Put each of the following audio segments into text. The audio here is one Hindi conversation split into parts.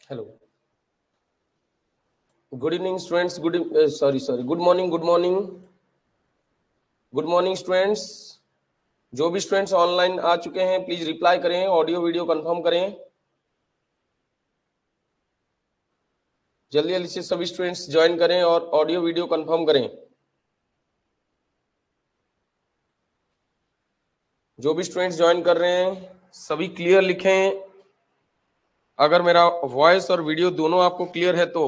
Hello, good evening students. Good morning, good morning students. जो भी स्टूडेंट्स ऑनलाइन आ चुके हैं प्लीज रिप्लाई करें, ऑडियो वीडियो कंफर्म करें। जल्दी जल्दी से सभी स्टूडेंट्स ज्वाइन करें और ऑडियो वीडियो कंफर्म करें। जो भी स्टूडेंट्स ज्वाइन कर रहे हैं सभी क्लियर लिखें। अगर मेरा वॉइस और वीडियो दोनों आपको क्लियर है तो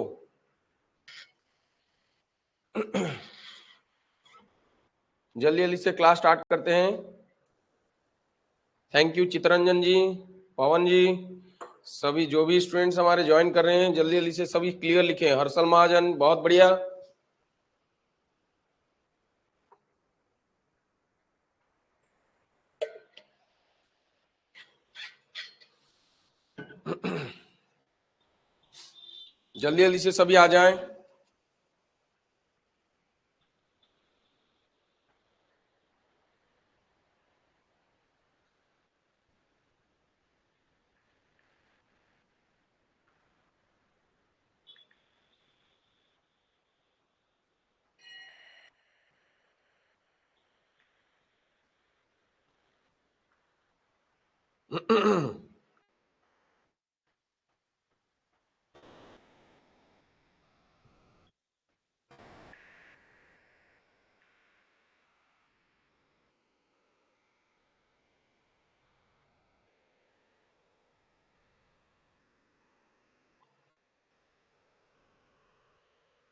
जल्दी जल्दी से क्लास स्टार्ट करते हैं। थैंक यू चितरंजन जी, पवन जी, सभी जो भी स्टूडेंट्स हमारे ज्वाइन कर रहे हैं जल्दी जल्दी से सभी क्लियर लिखें। हर्षल महाजन, बहुत बढ़िया। जल्दी जल्दी से सभी आ जाएं।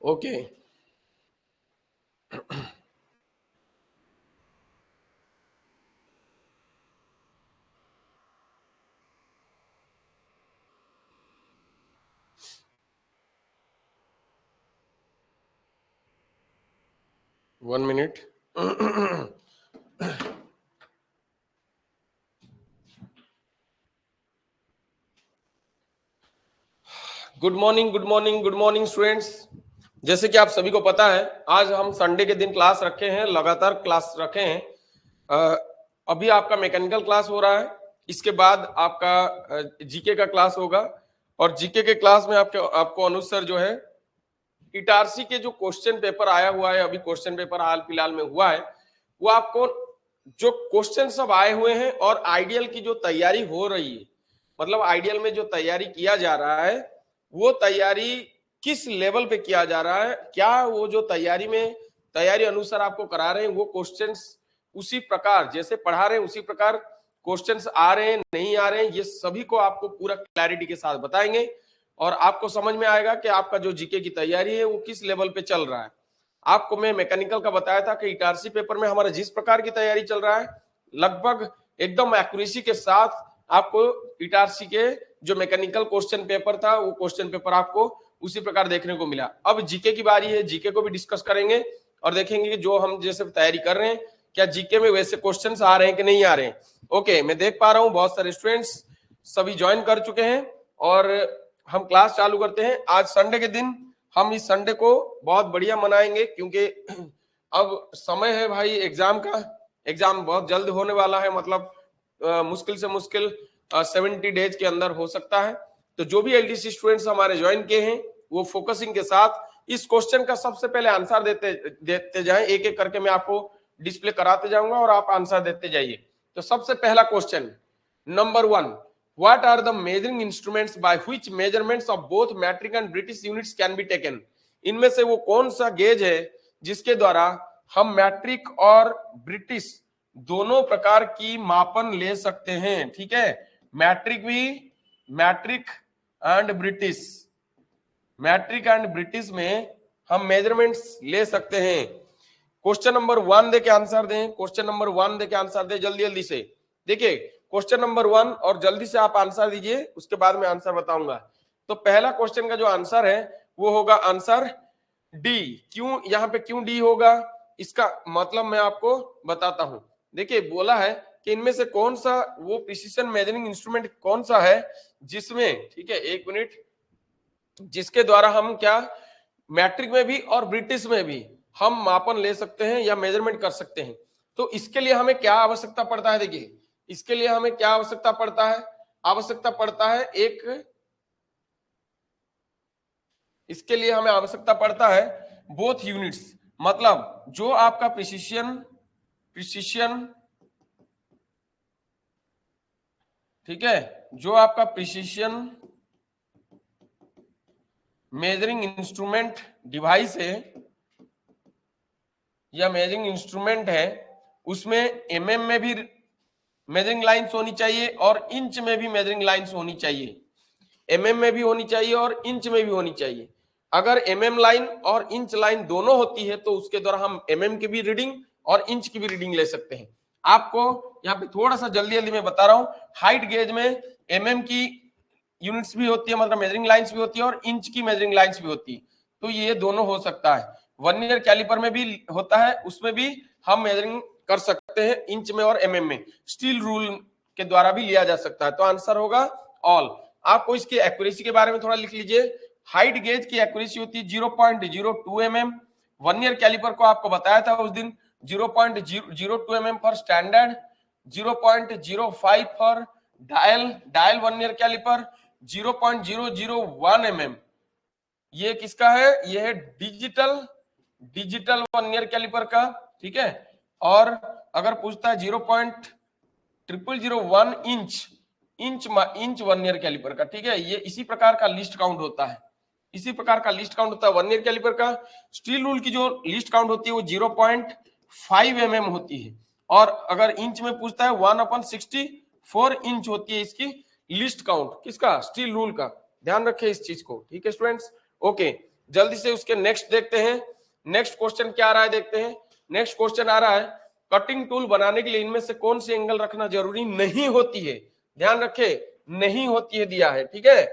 Okay, 1 minute. Good morning, good morning, good morning students. जैसे कि आप सभी को पता है आज हम संडे के दिन क्लास रखे हैं, लगातार क्लास रखे हैं। अभी आपका मैकेनिकल क्लास हो रहा है, इसके बाद आपका जीके का क्लास होगा और जीके के क्लास में आपको अनुसार जो है इटारसी के जो क्वेश्चन पेपर आया हुआ है, अभी क्वेश्चन पेपर हाल फिलहाल में हुआ है, वो आपको जो क्वेश्चन सब आए हुए हैं और आइडियल की जो तैयारी हो रही है, मतलब आइडियल में जो तैयारी किया जा रहा है वो तैयारी किस लेवल पे किया जा रहा है, क्या वो जो तैयारी अनुसार आपको करा रहे हैं वो क्वेश्चंस उसी प्रकार जैसे पढ़ा रहे हैं उसी प्रकार क्वेश्चंस आ रहे हैं नहीं आ रहे हैं, ये सभी को आपको पूरा क्लैरिटी के साथ बताएंगे और आपको समझ में आएगा कि आपका जो जीके की तैयारी है वो किस लेवल पे चल रहा है। आपको मैं मैकेनिकल का बताया था कि इटारसी पेपर में हमारा जिस प्रकार की तैयारी चल रहा है लगभग एकदम एक्यूरेसी के साथ आपको इटारसी के जो मैकेनिकल क्वेश्चन पेपर था वो क्वेश्चन पेपर आपको उसी प्रकार देखने को मिला। अब जीके की बारी है, जीके को भी डिस्कस करेंगे और देखेंगे कि जो हम जैसे तैयारी कर रहे हैं क्या जीके में वैसे क्वेश्चंस आ रहे हैं कि नहीं आ रहे हैं। ओके, मैं देख पा रहा हूँ बहुत सारे स्टूडेंट्स सभी ज्वाइन कर चुके हैं और हम क्लास चालू करते हैं। आज संडे के दिन हम इस संडे को बहुत बढ़िया मनाएंगे क्योंकि अब समय है भाई एग्जाम का। एग्जाम बहुत जल्द होने वाला है, मतलब मुश्किल से मुश्किल 70 डेज के अंदर हो सकता है। तो जो भी एलडीसी स्टूडेंट्स हमारे ज्वाइन किए हैं वो फोकसिंग के साथ इस क्वेश्चन का सबसे पहले आंसर देते जाएं। एक एक करके मैं आपको डिस्प्ले कराते जाऊंगा और आप आंसर देते जाइए। तो सबसे पहला question number 1, what are the measuring instruments by which measurements of both metric and British units can be taken? इनमें से वो कौन सा गेज है जिसके द्वारा हम मैट्रिक और ब्रिटिश दोनों प्रकार की मापन ले सकते हैं। ठीक है, मैट्रिक एंड ब्रिटिश में हम मेजरमेंट्स ले सकते हैं। क्वेश्चन नंबर 1 दे के आंसर दें, क्वेश्चन नंबर 1 दे के आंसर दें जल्दी जल्दी से। देखिए क्वेश्चन नंबर 1 और जल्दी से आप आंसर दीजिए, उसके बाद मैं आंसर बताऊंगा। तो पहला क्वेश्चन का जो आंसर है वो होगा आंसर डी। क्यों यहाँ पे क्यों डी होगा इसका मतलब मैं आपको बताता हूं। देखिए बोला है कि इनमें से कौन सा वो प्रिसिशन मेजरिंग इंस्ट्रूमेंट कौन सा है जिसमें, ठीक है एक मिनट, जिसके द्वारा हम क्या मैट्रिक में भी और ब्रिटिश में भी हम मापन ले सकते हैं या मेजरमेंट कर सकते हैं। तो इसके लिए हमें क्या आवश्यकता पड़ता है, देखिए इसके लिए हमें क्या आवश्यकता पड़ता है, आवश्यकता पड़ता है एक इसके लिए हमें आवश्यकता पड़ता है बोथ यूनिट्स, मतलब जो आपका प्रिसिशन ठीक है, जो आपका प्रिसिशन मेजरिंग इंस्ट्रूमेंट डिवाइस है या मेजरिंग इंस्ट्रूमेंट है, उसमें एमएम में भी मेजरिंग लाइंस होनी चाहिए और इंच में भी मेजरिंग लाइंस होनी चाहिए। एमएम में भी होनी चाहिए और इंच में भी होनी चाहिए। अगर एमएम लाइन और इंच लाइन दोनों होती है तो उसके द्वारा हम एमएम की भी रीडिंग और इंच की भी रीडिंग ले सकते हैं। आपको यहाँ पे थोड़ा सा जल्दी जल्दी मैं बता रहा हूँ, हाइट गेज में एमएम की यूनिट्स भी होती है, मतलब मेजरिंग लाइंस भी होती है, और इंच की मेजरिंग लाइंस भी होती है। तो ये दोनों हो सकता है। वर्नियर कैलिपर में भी होता है, उसमें भी हम मेजरिंग कर सकते हैं इंच में और एमएम में। स्टील रूल के द्वारा भी लिया जा सकता है। तो आंसर होगा ऑल। आपको इसकी एक्यूरेसी के बारे में थोड़ा लिख लीजिए। हाइट गेज की एक्यूरेसी होती है 0.02 mm। वर्नियर कैलिपर को आपको बताया था उस दिन 0.02 mm for standard, 0.05 for dial vernier calliper, 0.001 mm ये किसका है, ये है डिजिटल वर्नियर कैलिपर का, ठीक है। और अगर पूछता है 0.0001 इंच वर्नियर कैलिपर का, ठीक है, ये इसी प्रकार का लिस्ट काउंट होता है, इसी प्रकार का लिस्ट काउंट होता है वर्नियर कैलिपर का। स्टील रूल की जो लिस्ट काउंट होती है वो 0.5 mm होती है, और अगर इंच में पूछता है 1/64 इंच होती है इसकी लिस्ट काउंट, किसका, स्टील रूल का। ध्यान रखें इस चीज को, ठीक है स्टूडेंट्स। ओके, जल्दी से उसके नेक्स्ट देखते हैं। नेक्स्ट क्वेश्चन क्या आ रहा है देखते हैं। नेक्स्ट क्वेश्चन आ रहा है, कटिंग टूल बनाने के लिए इनमें से कौन सी एंगल रखना जरूरी नहीं होती है। ध्यान रखें, नहीं होती है दिया है, ठीक है।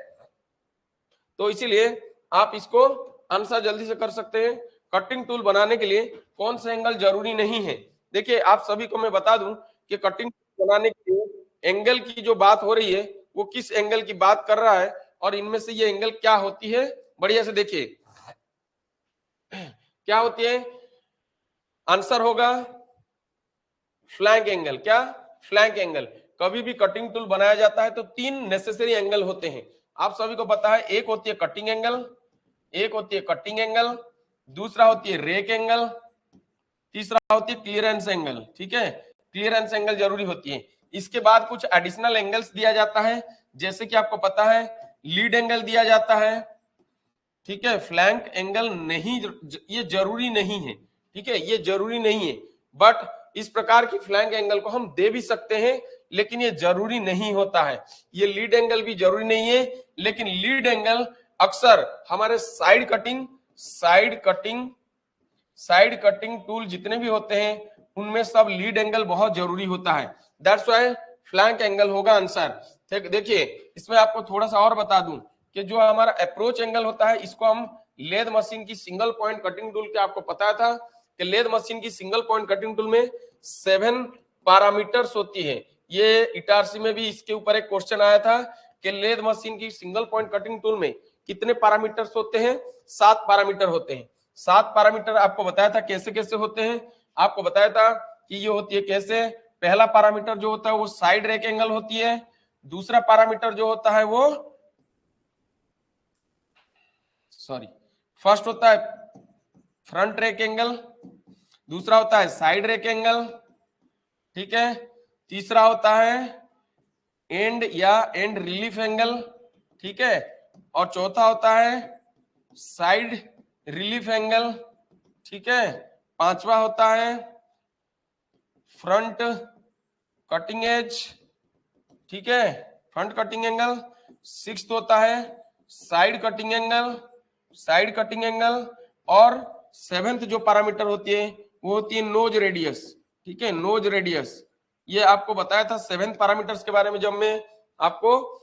तो इसीलिए आप इसको आंसर जल्दी से कर सकते हैं। कटिंग टूल बनाने के लिए कौन सा एंगल जरूरी नहीं है। देखिए आप सभी को मैं बता दूं कि कटिंग टूल बनाने के लिए एंगल की जो बात हो रही है वो किस एंगल की बात कर रहा है, और इनमें से ये एंगल क्या होती है, बढ़िया से देखिए क्या होती है। आंसर होगा फ्लैंक एंगल। क्या, फ्लैंक एंगल। कभी भी कटिंग टूल बनाया जाता है तो 3 नेसेसरी एंगल होते हैं, आप सभी को पता है। एक होती है कटिंग एंगल, एक होती है कटिंग एंगल, दूसरा होती है रेक एंगल, तीसरा होती है क्लियरेंस एंगल, ठीक है। क्लियरेंस एंगल जरूरी होती है। इसके बाद कुछ एडिशनल एंगल्स दिया जाता है, जैसे कि आपको पता है लीड एंगल दिया जाता है, ठीक है। फ्लैंक एंगल नहीं, ये जरूरी नहीं है, ठीक है, ये जरूरी नहीं है। बट इस प्रकार की फ्लैंक एंगल को हम दे भी सकते हैं, लेकिन ये जरूरी नहीं होता है। ये लीड एंगल भी जरूरी नहीं है, लेकिन लीड एंगल अक्सर हमारे साइड कटिंग टूल जितने भी होते हैं उनमें सब लीड एंगल बहुत जरूरी होता है। दैट्स व्हाई फ्लैंक एंगल होगा आंसर। ठीक, देखिए इसमें आपको थोड़ा सा और बता दूं कि जो हमारा अप्रोच एंगल होता है इसको हम लेद मशीन की सिंगल पॉइंट कटिंग टूल के, आपको पता था कि लेद मशीन की सिंगल पॉइंट कटिंग टूल में 7 पैरामीटर्स होती है। ये इटारसी में भी इसके ऊपर एक क्वेश्चन आया था कि लेद मशीन की सिंगल पॉइंट कटिंग टूल में कितने पैरामीटर्स होते हैं, 7 पैरामीटर होते हैं। 7 पैरामीटर आपको बताया था कैसे कैसे होते हैं, आपको बताया था कि ये होती है कैसे। पहला पैरामीटर जो होता है वो साइड रेक एंगल होती है, दूसरा पैरामीटर जो होता है वो फर्स्ट होता है फ्रंट रेक एंगल, दूसरा होता है साइड रेक एंगल, ठीक है, तीसरा होता है एंड या एंड रिलीफ एंगल, ठीक है, और चौथा होता है साइड रिलीफ एंगल, ठीक है, पांचवा होता है फ्रंट कटिंग एज, ठीक है, फ्रंट कटिंग एंगल, सिक्स्थ होता है साइड कटिंग एंगल, और सेवेंथ जो पैरामीटर होती है वो होती है नोज रेडियस, ठीक है, नोज रेडियस। ये आपको बताया था 7 पैरामीटर्स के बारे में जब मैं आपको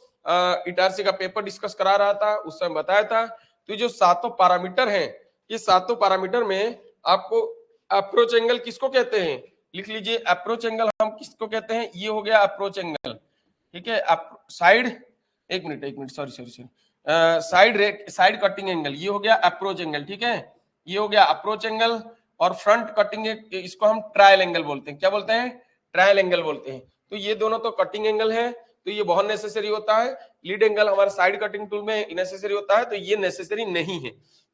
इटारसी का पेपर डिस्कस करा रहा था उस समय बताया था। तो जो 7 पैरामीटर हैं, ये 7 पैरामीटर में आपको अप्रोच एंगल किसको कहते हैं, लिख लीजिए। अप्रोच एंगल हम किसको कहते हैं, ये हो गया अप्रोच एंगल, ठीक है। साइड, एक minute sorry side cutting angle, ये हो गया अप्रोच एंगल, ठीक है, ये हो गया अप्रोच एंगल। और फ्रंट कटिंग इसको हम ट्रायल एंगल बोलते हैं। क्या बोलते हैं, ट्रायल एंगल बोलते हैं। तो ये दोनों तो कटिंग एंगल है, तो ये बहुत नेसेसरी होता है। लीड एंगल हमारे साइड कटिंग टूल में नेसेसरी होता है, तो ये नेसेसरी नहीं है।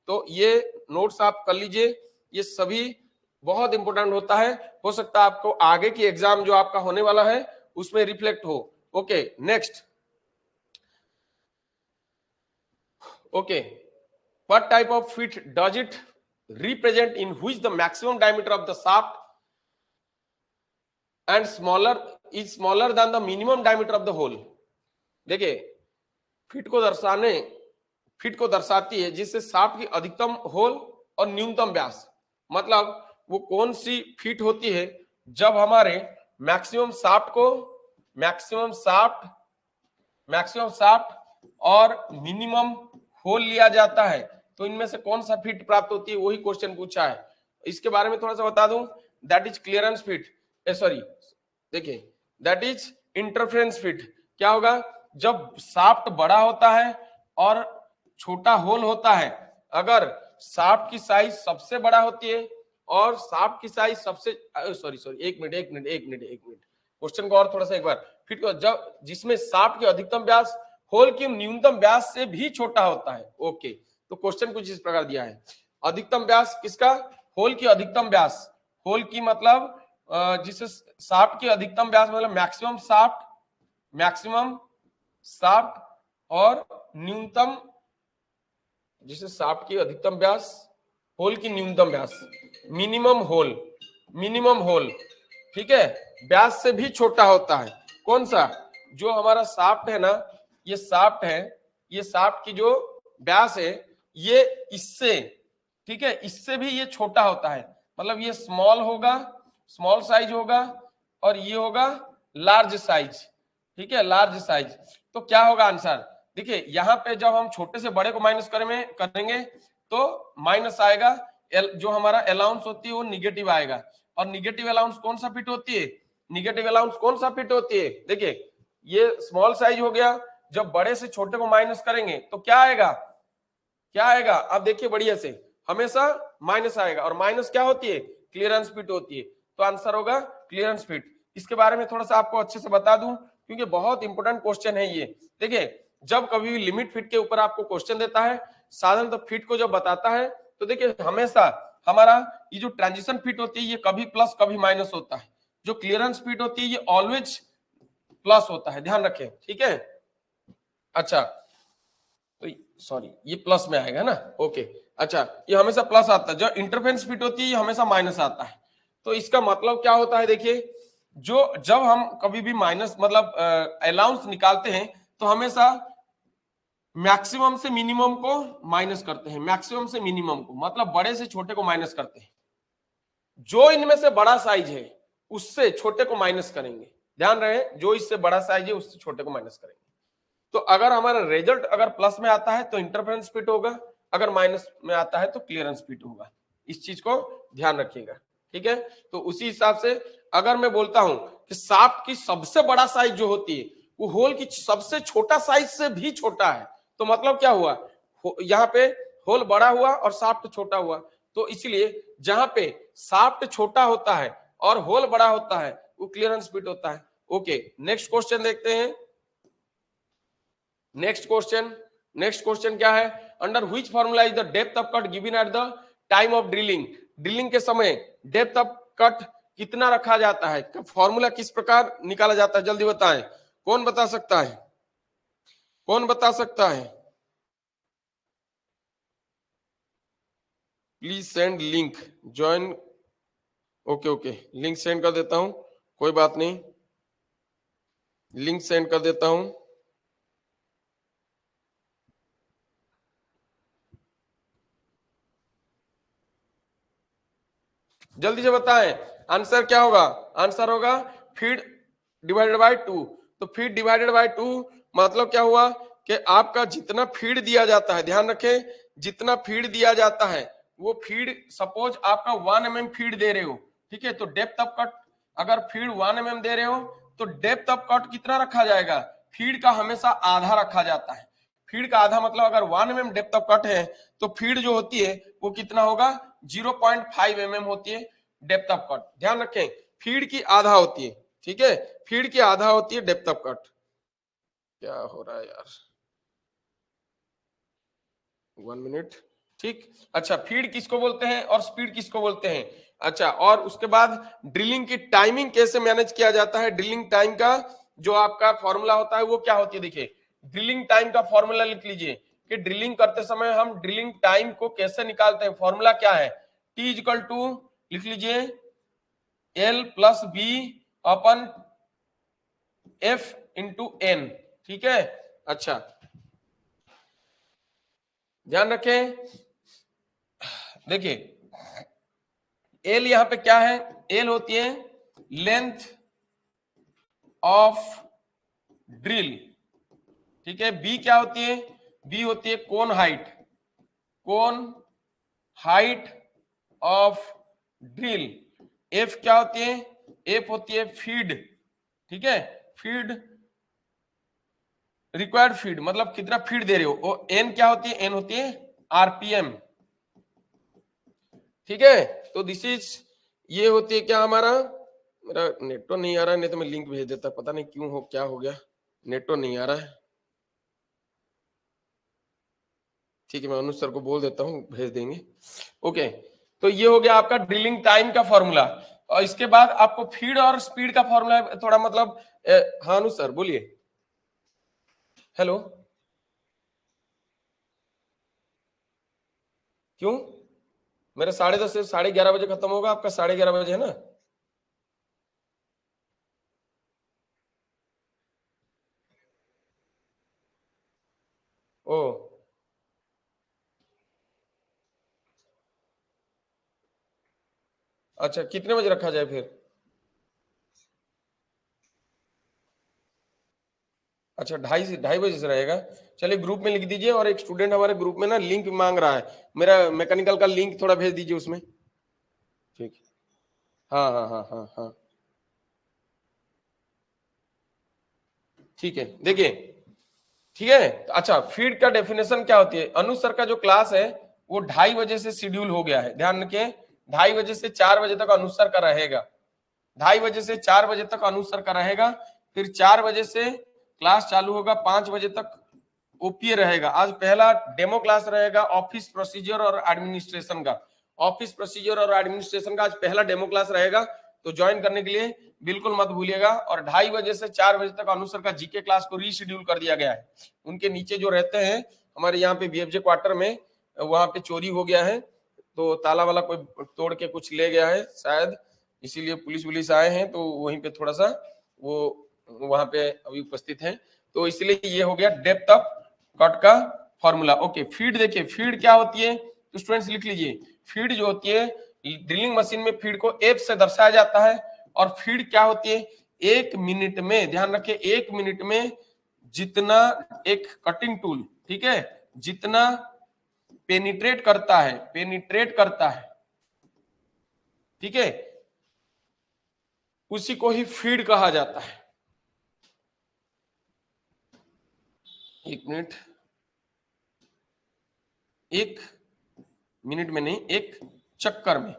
तो ये नोट्स आप कर लीजिए, ये सभी बहुत इंपॉर्टेंट होता है। हो सकता है आपको आगे की एग्जाम जो आपका होने वाला है उसमें रिफ्लेक्ट हो। Okay next, okay, what type of fit does it represent in which the maximum diameter of the shaft and smaller than the minimum diameter of the hole? देखिए, फिट को दर्शाती है जिससे शाफ्ट की अधिकतम होल और न्यूनतम व्यास। मतलब वो कौन सी फिट होती है जब हमारे मैक्सिमम शाफ्ट और मिनिमम होल लिया जाता है, तो इनमें से कौन सा फिट प्राप्त होती है, वही क्वेश्चन पूछा है। इसके बारे में थोड़ा सा बता दूं, that is clearance fit, sorry देखिए दैट इज इंटरफेरेंस फिट। क्या होगा, जब शाफ्ट बड़ा होता है और छोटा होल होता है, अगर शाफ्ट की साइज सबसे बड़ा होती है और शाफ्ट की साइज सबसे एक मिनट क्वेश्चन को और थोड़ा सा एक बार फिट को, जब जिसमें शाफ्ट की अधिकतम व्यास होल की न्यूनतम व्यास से भी छोटा होता है। ओके, तो क्वेश्चन कुछ इस प्रकार दिया है, अधिकतम व्यास किसका, होल की अधिकतम व्यास, होल की मतलब जिसे शाफ्ट की अधिकतम व्यास मतलब मैक्सिमम शाफ्ट और न्यूनतम, जिसे शाफ्ट की अधिकतम व्यास होल की न्यूनतम व्यास, मिनिमम होल, ठीक है, व्यास से भी छोटा होता है। कौन सा, जो हमारा शाफ्ट है ना, ये शाफ्ट है, ये शाफ्ट की जो व्यास है ये इससे, ठीक है, इससे भी ये छोटा होता है। मतलब ये स्मॉल साइज होगा और ये होगा लार्ज साइज, ठीक है, लार्ज साइज। तो क्या होगा आंसर, देखिए यहाँ पे जब हम छोटे से बड़े को माइनस करेंगे तो माइनस आएगा, जो हमारा अलाउंस होती है वो निगेटिव आएगा। और निगेटिव अलाउंस कौन सा फिट होती है, निगेटिव अलाउंस कौन सा फिट होती है, देखिए ये स्मॉल साइज हो गया, जब बड़े से छोटे को माइनस करेंगे तो क्या आएगा, अब देखिए बढ़िया से, हमेशा माइनस आएगा, और माइनस क्या होती है, क्लियरेंस फिट होती है। तो आंसर होगा क्लियरेंस फिट। इसके बारे में थोड़ा सा आपको अच्छे से बता दूं क्योंकि बहुत इंपॉर्टेंट क्वेश्चन है ये। देखिए जब कभी भी लिमिट फिट के ऊपर आपको क्वेश्चन देता है, साधारणतः फिट को जब बताता है तो देखिए हमेशा हमारा ये जो ट्रांजिशन फिट होती है ये कभी प्लस कभी माइनस होता है, जो क्लियरेंस फिट होती है ये ऑलवेज प्लस होता है, ध्यान रखें, ठीक है। अच्छा तो सॉरी ये प्लस में आएगा ना, ओके, अच्छा ये हमेशा प्लस आता है, जो इंटरफेरेंस फिट होती है ये हमेशा माइनस आता है। तो इसका मतलब क्या होता है, देखिए जब हम कभी भी माइनस मतलब अलाउंस निकालते हैं तो हमेशा मैक्सिमम से मिनिमम को माइनस करते हैं, मैक्सिमम से मिनिमम को मतलब बड़े से छोटे को माइनस करते हैं, जो इनमें से बड़ा साइज है उससे छोटे को माइनस करेंगे, ध्यान रहे, जो इससे बड़ा साइज है उससे छोटे को माइनस करेंगे। तो अगर हमारा रिजल्ट अगर प्लस में आता है तो इंटरफेरेंस फिट होगा, अगर माइनस में आता है तो क्लियरेंस फिट होगा, इस चीज को ध्यान रखिएगा, ठीक है। तो उसी हिसाब से अगर मैं बोलता हूं कि शाफ्ट की सबसे बड़ा साइज जो होती है वो होल की सबसे छोटा साइज से भी छोटा है, तो मतलब क्या हुआ, यहाँ पे होल बड़ा हुआ और शाफ्ट छोटा हुआ, तो इसलिए जहां पे शाफ्ट छोटा होता है और होल बड़ा होता है वो क्लियरेंस फिट होता है। ओके नेक्स्ट क्वेश्चन देखते हैं। नेक्स्ट क्वेश्चन क्या है, under which formula is the depth of cut given at the time of drilling के समय डेप्थ ऑफ कट कितना रखा जाता है, फॉर्मूला किस प्रकार निकाला जाता है, जल्दी बताएं, कौन बता सकता है, please send link join, okay link send कर देता हूं, कोई बात नहीं, लिंक सेंड कर देता हूं। जल्दी से बताएं आंसर क्या होगा, आंसर होगा फीड डिवाइडेड बाय 2। तो फीड डिवाइडेड बाय 2 मतलब क्या हुआ कि आपका जितना फीड दिया जाता है, ध्यान रखें, जितना फीड दिया जाता है वो फीड, सपोज आपका 1 mm फीड दे रहे हो, ठीक है, तो डेप्थ ऑफ कट अगर फीड 1 mm दे रहे हो तो डेप्थ ऑफ कट कितना रखा जाएगा, फीड का हमेशा आधा रखा जाता है। फीड का आधा मतलब अगर 1 mm डेप्थ ऑफ कट है तो फीड जो होती है वो कितना होगा, 0.5 mm होती है डेप्थ ऑफ कट, ध्यान रखें, फीड की आधा होती है, ठीक है, फीड की आधा होती है डेप्थ ऑफ कट। क्या हो रहा है यार, 1 मिनट। ठीक, अच्छा, फीड किसको बोलते हैं और स्पीड किसको बोलते हैं। अच्छा, और उसके बाद ड्रिलिंग की टाइमिंग कैसे मैनेज किया जाता है। ड्रिलिंग टाइम का जो आपका फॉर्मूला होता है वो क्या होती है। देखिए, ड्रिलिंग टाइम का फॉर्मूला लिख लीजिए कि ड्रिलिंग करते समय हम ड्रिलिंग टाइम को कैसे निकालते हैं। फॉर्मूला क्या है, टी इक्वल टू, लिख लीजिए, एल प्लस बी अपन एफ इंटू एन। ठीक है, अच्छा, ध्यान रखें। देखिए, एल यहां पे क्या है, एल होती है लेंथ ऑफ ड्रिल। ठीक है, बी क्या होती है, बी होती है cone height, cone height of drill. F क्या होती है, एफ होती है फीड। ठीक है, फीड, रिक्वायर्ड फीड मतलब कितना फीड दे रहे हो। और एन क्या होती है, एन होती है आरपीएम। ठीक है, तो दिस इज, ये होती है क्या हमारा, मेरा नेट तो नहीं आ रहा है, नहीं तो मैं लिंक भेज देता, पता नहीं क्यों हो, क्या हो गया, नेट तो नहीं आ रहा है। ठीक है, मैं अनुज सर को बोल देता हूँ, भेज देंगे। ओके, तो ये हो गया आपका ड्रिलिंग टाइम का फॉर्मूला। और इसके बाद आपको फीड और स्पीड का फॉर्मूला थोड़ा मतलब, हाँ अनुज सर बोलिए। हेलो, क्यों, मेरा 10:30 से 11:30 बजे खत्म होगा, आपका 11:30 बजे है ना। ओ, अच्छा, कितने बजे रखा जाए फिर। अच्छा, 2:30 से रहेगा। चलिए, ग्रुप में लिख दीजिए, और एक स्टूडेंट हमारे ग्रुप में ना लिंक मांग रहा है, मेरा मैकेनिकल का लिंक थोड़ा भेज दीजिए उसमें। ठीक, हाँ हाँ हाँ हाँ हाँ, ठीक है, देखिए, ठीक है। अच्छा, फीड का डेफिनेशन क्या होती है। अनुज सर का जो क्लास है वो 2:30 बजे से शेड्यूल हो गया है, ध्यान रखें। 2:30 बजे से 4 बजे तक अनुज सर का रहेगा, 2:30 बजे से 4 बजे तक अनुज सर का रहेगा। फिर 4 बजे से क्लास चालू होगा, 5 बजे तक ओपीए रहेगा। आज पहला डेमो क्लास रहेगा ऑफिस प्रोसीजर और एडमिनिस्ट्रेशन का। ऑफिस प्रोसीजर और एडमिनिस्ट्रेशन का आज पहला डेमो क्लास रहेगा, तो ज्वाइन करने के लिए बिल्कुल मत भूलिएगा। और 2:30 बजे से 4 बजे तक अनुसर का जीके क्लास को रीशेड्यूल कर दिया गया है। उनके नीचे जो रहते हैं हमारे यहाँ पे बीएफजे क्वार्टर में, वहां पे चोरी हो गया है, तो ताला वाला कोई तोड़ के कुछ ले गया है शायद, इसीलिए पुलिस वुलिस आए हैं, तो वहीं पे थोड़ा सा वो वहां पे अभी उपस्थित हैं, तो इसलिए ये हो गया डेप्थ ऑफ कट का फॉर्मूला। ओके, फीड देखिए, फीड क्या होती है, तो स्टूडेंट्स लिख लीजिए, फीड जो होती है ड्रिलिंग मशीन में फीड को एफ से दर्शाया जाता है। और फीड क्या होती है, 1 मिनट में, ध्यान रखिए, 1 मिनट में जितना एक कटिंग टूल, ठीक है, जितना पेनिट्रेट करता है, पेनिट्रेट करता है, ठीक है, उसी को ही फीड कहा जाता है। 1 मिनट, 1 मिनट में नहीं, एक चक्कर में,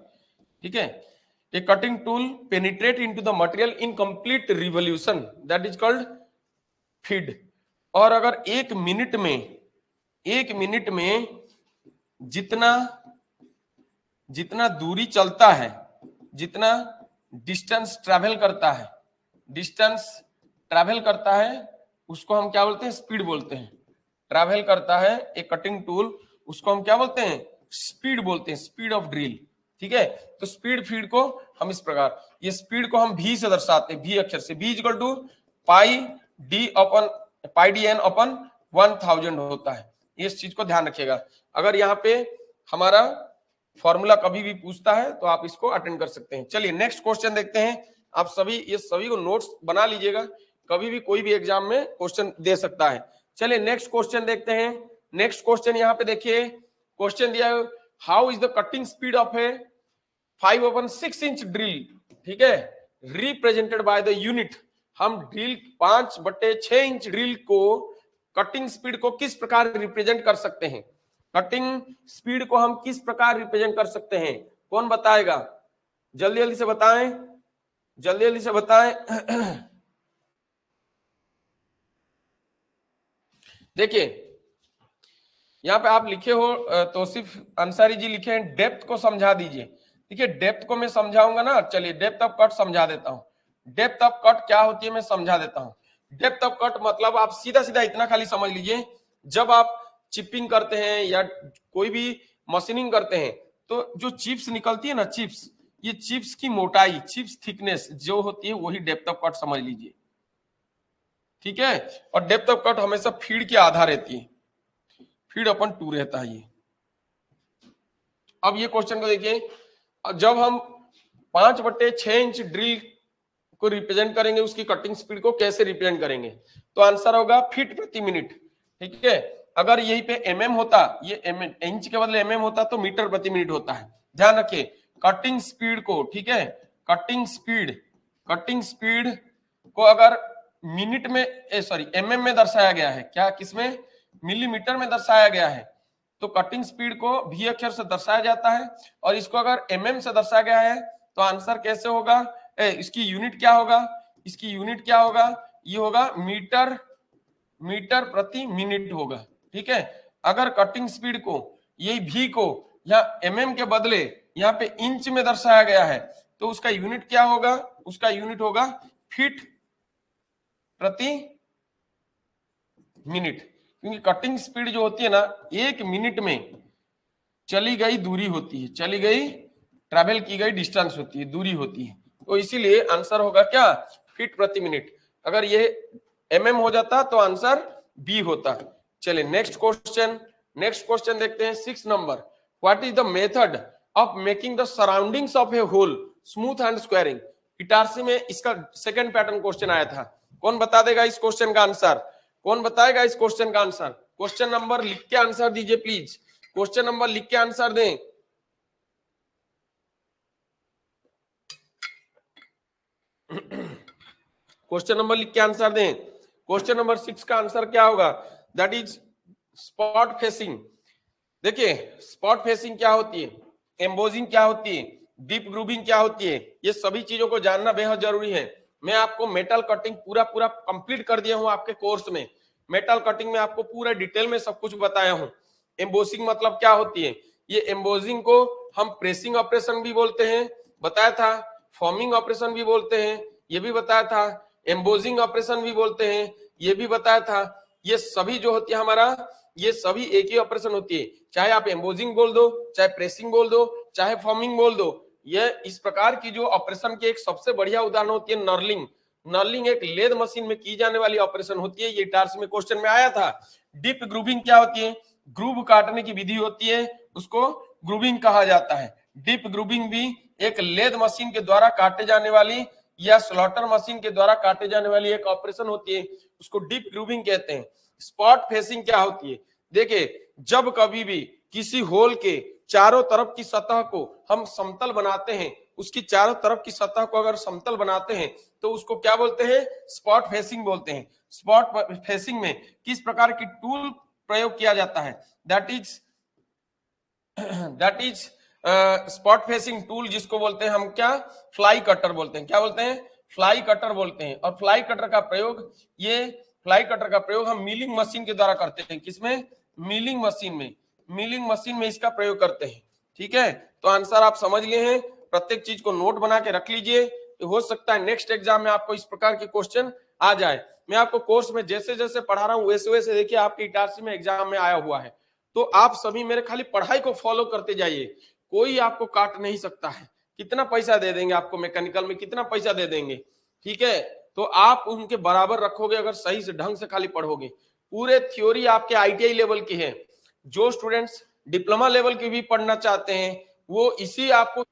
ठीक है। A cutting tool penetrate into the material in complete revolution, that is called feed। और अगर 1 मिनट में जितना जितना दूरी चलता है, जितना डिस्टेंस ट्रैवल करता है, डिस्टेंस ट्रैवल करता है, उसको हम क्या बोलते हैं, स्पीड बोलते हैं। ट्रैवल करता है एक कटिंग टूल, उसको हम क्या बोलते हैं, स्पीड बोलते हैं, स्पीड ऑफ ड्रिल। ठीक है, तो स्पीड फीड को हम इस प्रकार, ये स्पीड को हम भी से दर्शाते हैं, भी अक्षर से, भी equal to pi D upon, pi D N upon 1000 होता है। इस चीज को ध्यान रखिएगा। अगर यहाँ पे हमारा फॉर्मूला कभी भी पूछता है तो आप इसको अटेंड कर सकते हैं। चलिए नेक्स्ट क्वेश्चन देखते हैं। आप सभी ये सभी को नोट्स बना लीजिएगा, कभी भी कोई भी एग्जाम में क्वेश्चन दे सकता है। चलिए नेक्स्ट क्वेश्चन देखते हैं। नेक्स्ट क्वेश्चन यहाँ पे देखिए, क्वेश्चन दिया है, how is the cutting speed of A 5/6 inch drill, ठीक है, रिप्रेजेंटेड बाय द यूनिट। हम ड्रिल 5/6 इंच ड्रिल को कटिंग स्पीड को किस प्रकार रिप्रेजेंट कर सकते हैं। कटिंग स्पीड को हम किस प्रकार रिप्रेजेंट कर सकते हैं, कौन बताएगा, जल्दी जल्दी से बताएं, जल्दी जल्दी से बताएं। देखिए यहाँ पे आप लिखे हो तौसीफ अंसारी जी लिखे हैं डेप्थ को समझा दीजिए। देखिए डेप्थ को मैं समझाऊंगा ना, चलिए डेप्थ ऑफ कट समझा देता हूँ। डेप्थ ऑफ कट क्या होती है मैं समझा देता हूँ। डेप्थ ऑफ कट मतलब आप सीधा सीधा इतना खाली समझ लीजिए, जब आप चिपिंग करते हैं या कोई भी मशीनिंग करते हैं तो जो चिप्स निकलती है ना, चिप्स, ये चिप्स की मोटाई, चिप्स थिकनेस जो होती है वही डेप्थ ऑफ कट समझ लीजिए, ठीक है। और डेप्थ ऑफ कट हमेशा फीड के आधार रहती है, फीड अपन 2 रहता है ये। अब ये क्वेश्चन को देखिए, जब हम 5/6 इंच ड्रिल को रिप्रेजेंट करेंगे, उसकी कटिंग स्पीड को कैसे रिप्रेजेंट करेंगे, तो आंसर होगा फीट प्रति मिनट, ठीक है। अगर यहीं पे एमएम होता, ये इंच के बदले एमएम होता तो मीटर प्रति मिनट होता है। ध्यान रखिए कटिंग स्पीड को, ठीक है, कटिंग स्पीड को अगर मिनट में सॉरी एमएम में दर्शाया गया है, क्या किसमें, मिलीमीटर में दर्शाया गया है, तो कटिंग स्पीड को भी अक्षर से दर्शाया जाता है। और इसको अगर एमएम से दर्शाया गया है तो आंसर कैसे होगा, इसकी यूनिट क्या होगा, इसकी यूनिट क्या होगा, ये होगा मीटर प्रति मिनट होगा, ठीक है। अगर कटिंग स्पीड को, यही भी को या एमएम के बदले यहाँ पे इंच में दर्शाया गया है तो उसका यूनिट क्या होगा, उसका यूनिट होगा फीट प्रति मिनट, क्योंकि कटिंग स्पीड जो होती है ना 1 मिनट में चली गई दूरी होती है, चली गई ट्रैवल की गई डिस्टेंस होती है, दूरी होती है, तो इसीलिए आंसर होगा क्या, फीट प्रति मिनट। अगर ये एमएम हो जाता तो आंसर बी होता। चलिए नेक्स्ट क्वेश्चन देखते हैं 6 नंबर। What is the method of making the surroundings of a hole smooth and squaring. Itarsi में इसका सेकंड पैटर्न क्वेश्चन आया था। कौन बता देगा इस क्वेश्चन का आंसर, कौन बताएगा इस क्वेश्चन का आंसर। क्वेश्चन नंबर लिख के आंसर दीजिए प्लीज, क्वेश्चन नंबर लिख के आंसर दें। क्वेश्चन नंबर लिख के आंसर दें। क्वेश्चन नंबर 6 का आंसर क्या होगा, दैट इज स्पॉट फेसिंग। देखिए स्पॉट फेसिंग क्या होती है, एम्बोजिंग क्या होती है, डीप ग्रूविंग क्या होती है, ये सभी चीजों को जानना बेहद जरूरी है। मैं आपको मेटल कटिंग पूरा कंप्लीट कर दिया हूं आपके कोर्स में। मेटल कटिंग में आपको पूरा डिटेल में सब कुछ बताया हूं। एम्बोसिंग मतलब क्या होती है, ये एम्बोजिंग को हम प्रेसिंग ऑपरेशन भी बोलते हैं, बताया था, फॉर्मिंग ऑपरेशन भी बोलते हैं, ये भी बताया था, एम्बोजिंग ऑपरेशन भी बोलते हैं, ये भी बताया था। ये सभी जो होती है हमारा, ये सभी एक ही ऑपरेशन होती है, चाहे आप एम्बोजिंग बोल दो, चाहे प्रेसिंग बोल दो, चाहे फॉर्मिंग बोल दो। ये इस प्रकार की जो ऑपरेशन की एक सबसे बढ़िया उदाहरण होती है नर्लिंग। नर्लिंग एक लेद मशीन में की जाने वाली ऑपरेशन होती है, ये टार्स में क्वेश्चन में आया था। डीप ग्रूविंग क्या होती है, ग्रूव काटने की विधि होती है, उसको ग्रूविंग कहा जाता है। डीप ग्रूविंग भी एक लेद मशीन के द्वारा काटे जाने वाली या स्लॉटर मशीन के द्वारा काटे जाने वाली एक ऑपरेशन होती है, उसको डीप ग्रूविंग कहते हैं। स्पॉट फेसिंग क्या होती है, देखिए जब कभी भी किसी होल के चारों तरफ की सतह को हम समतल बनाते हैं, उसकी चारों तरफ की सतह को अगर समतल बनाते हैं तो उसको क्या बोलते हैं, स्पॉट फेसिंग बोलते हैं। स्पॉट फेसिंग में किस प्रकार की टूल प्रयोग किया जाता है, that is spot facing tool, जिसको बोलते हैं हम क्या, फ्लाई कटर बोलते हैं। क्या बोलते हैं, फ्लाई कटर बोलते हैं। और फ्लाई कटर का प्रयोग, ये फ्लाई कटर का प्रयोग हम मिलिंग मशीन के द्वारा करते हैं, किसमें, मिलिंग मशीन में इसका प्रयोग करते हैं, ठीक है। तो आंसर आप समझ लिए हैं, प्रत्येक चीज को नोट बना के रख लीजिए, हो सकता है नेक्स्ट एग्जाम में आपको इस प्रकार के क्वेश्चन आ जाए। मैं आपको कोर्स में जैसे जैसे पढ़ा रहा हूँ वैसे वैसे देखिए आपके इटारसी में एग्जाम में आया हुआ है, तो आप सभी मेरे खाली पढ़ाई को फॉलो करते जाइए, कोई आपको काट नहीं सकता है। कितना पैसा दे देंगे आपको मैकेनिकल में, कितना पैसा दे देंगे, ठीक है, तो आप उनके बराबर रखोगे अगर सही से ढंग से खाली पढ़ोगे। पूरे थ्योरी आपके आईटीआई लेवल की है, जो स्टूडेंट्स डिप्लोमा लेवल की भी पढ़ना चाहते हैं वो इसी आपको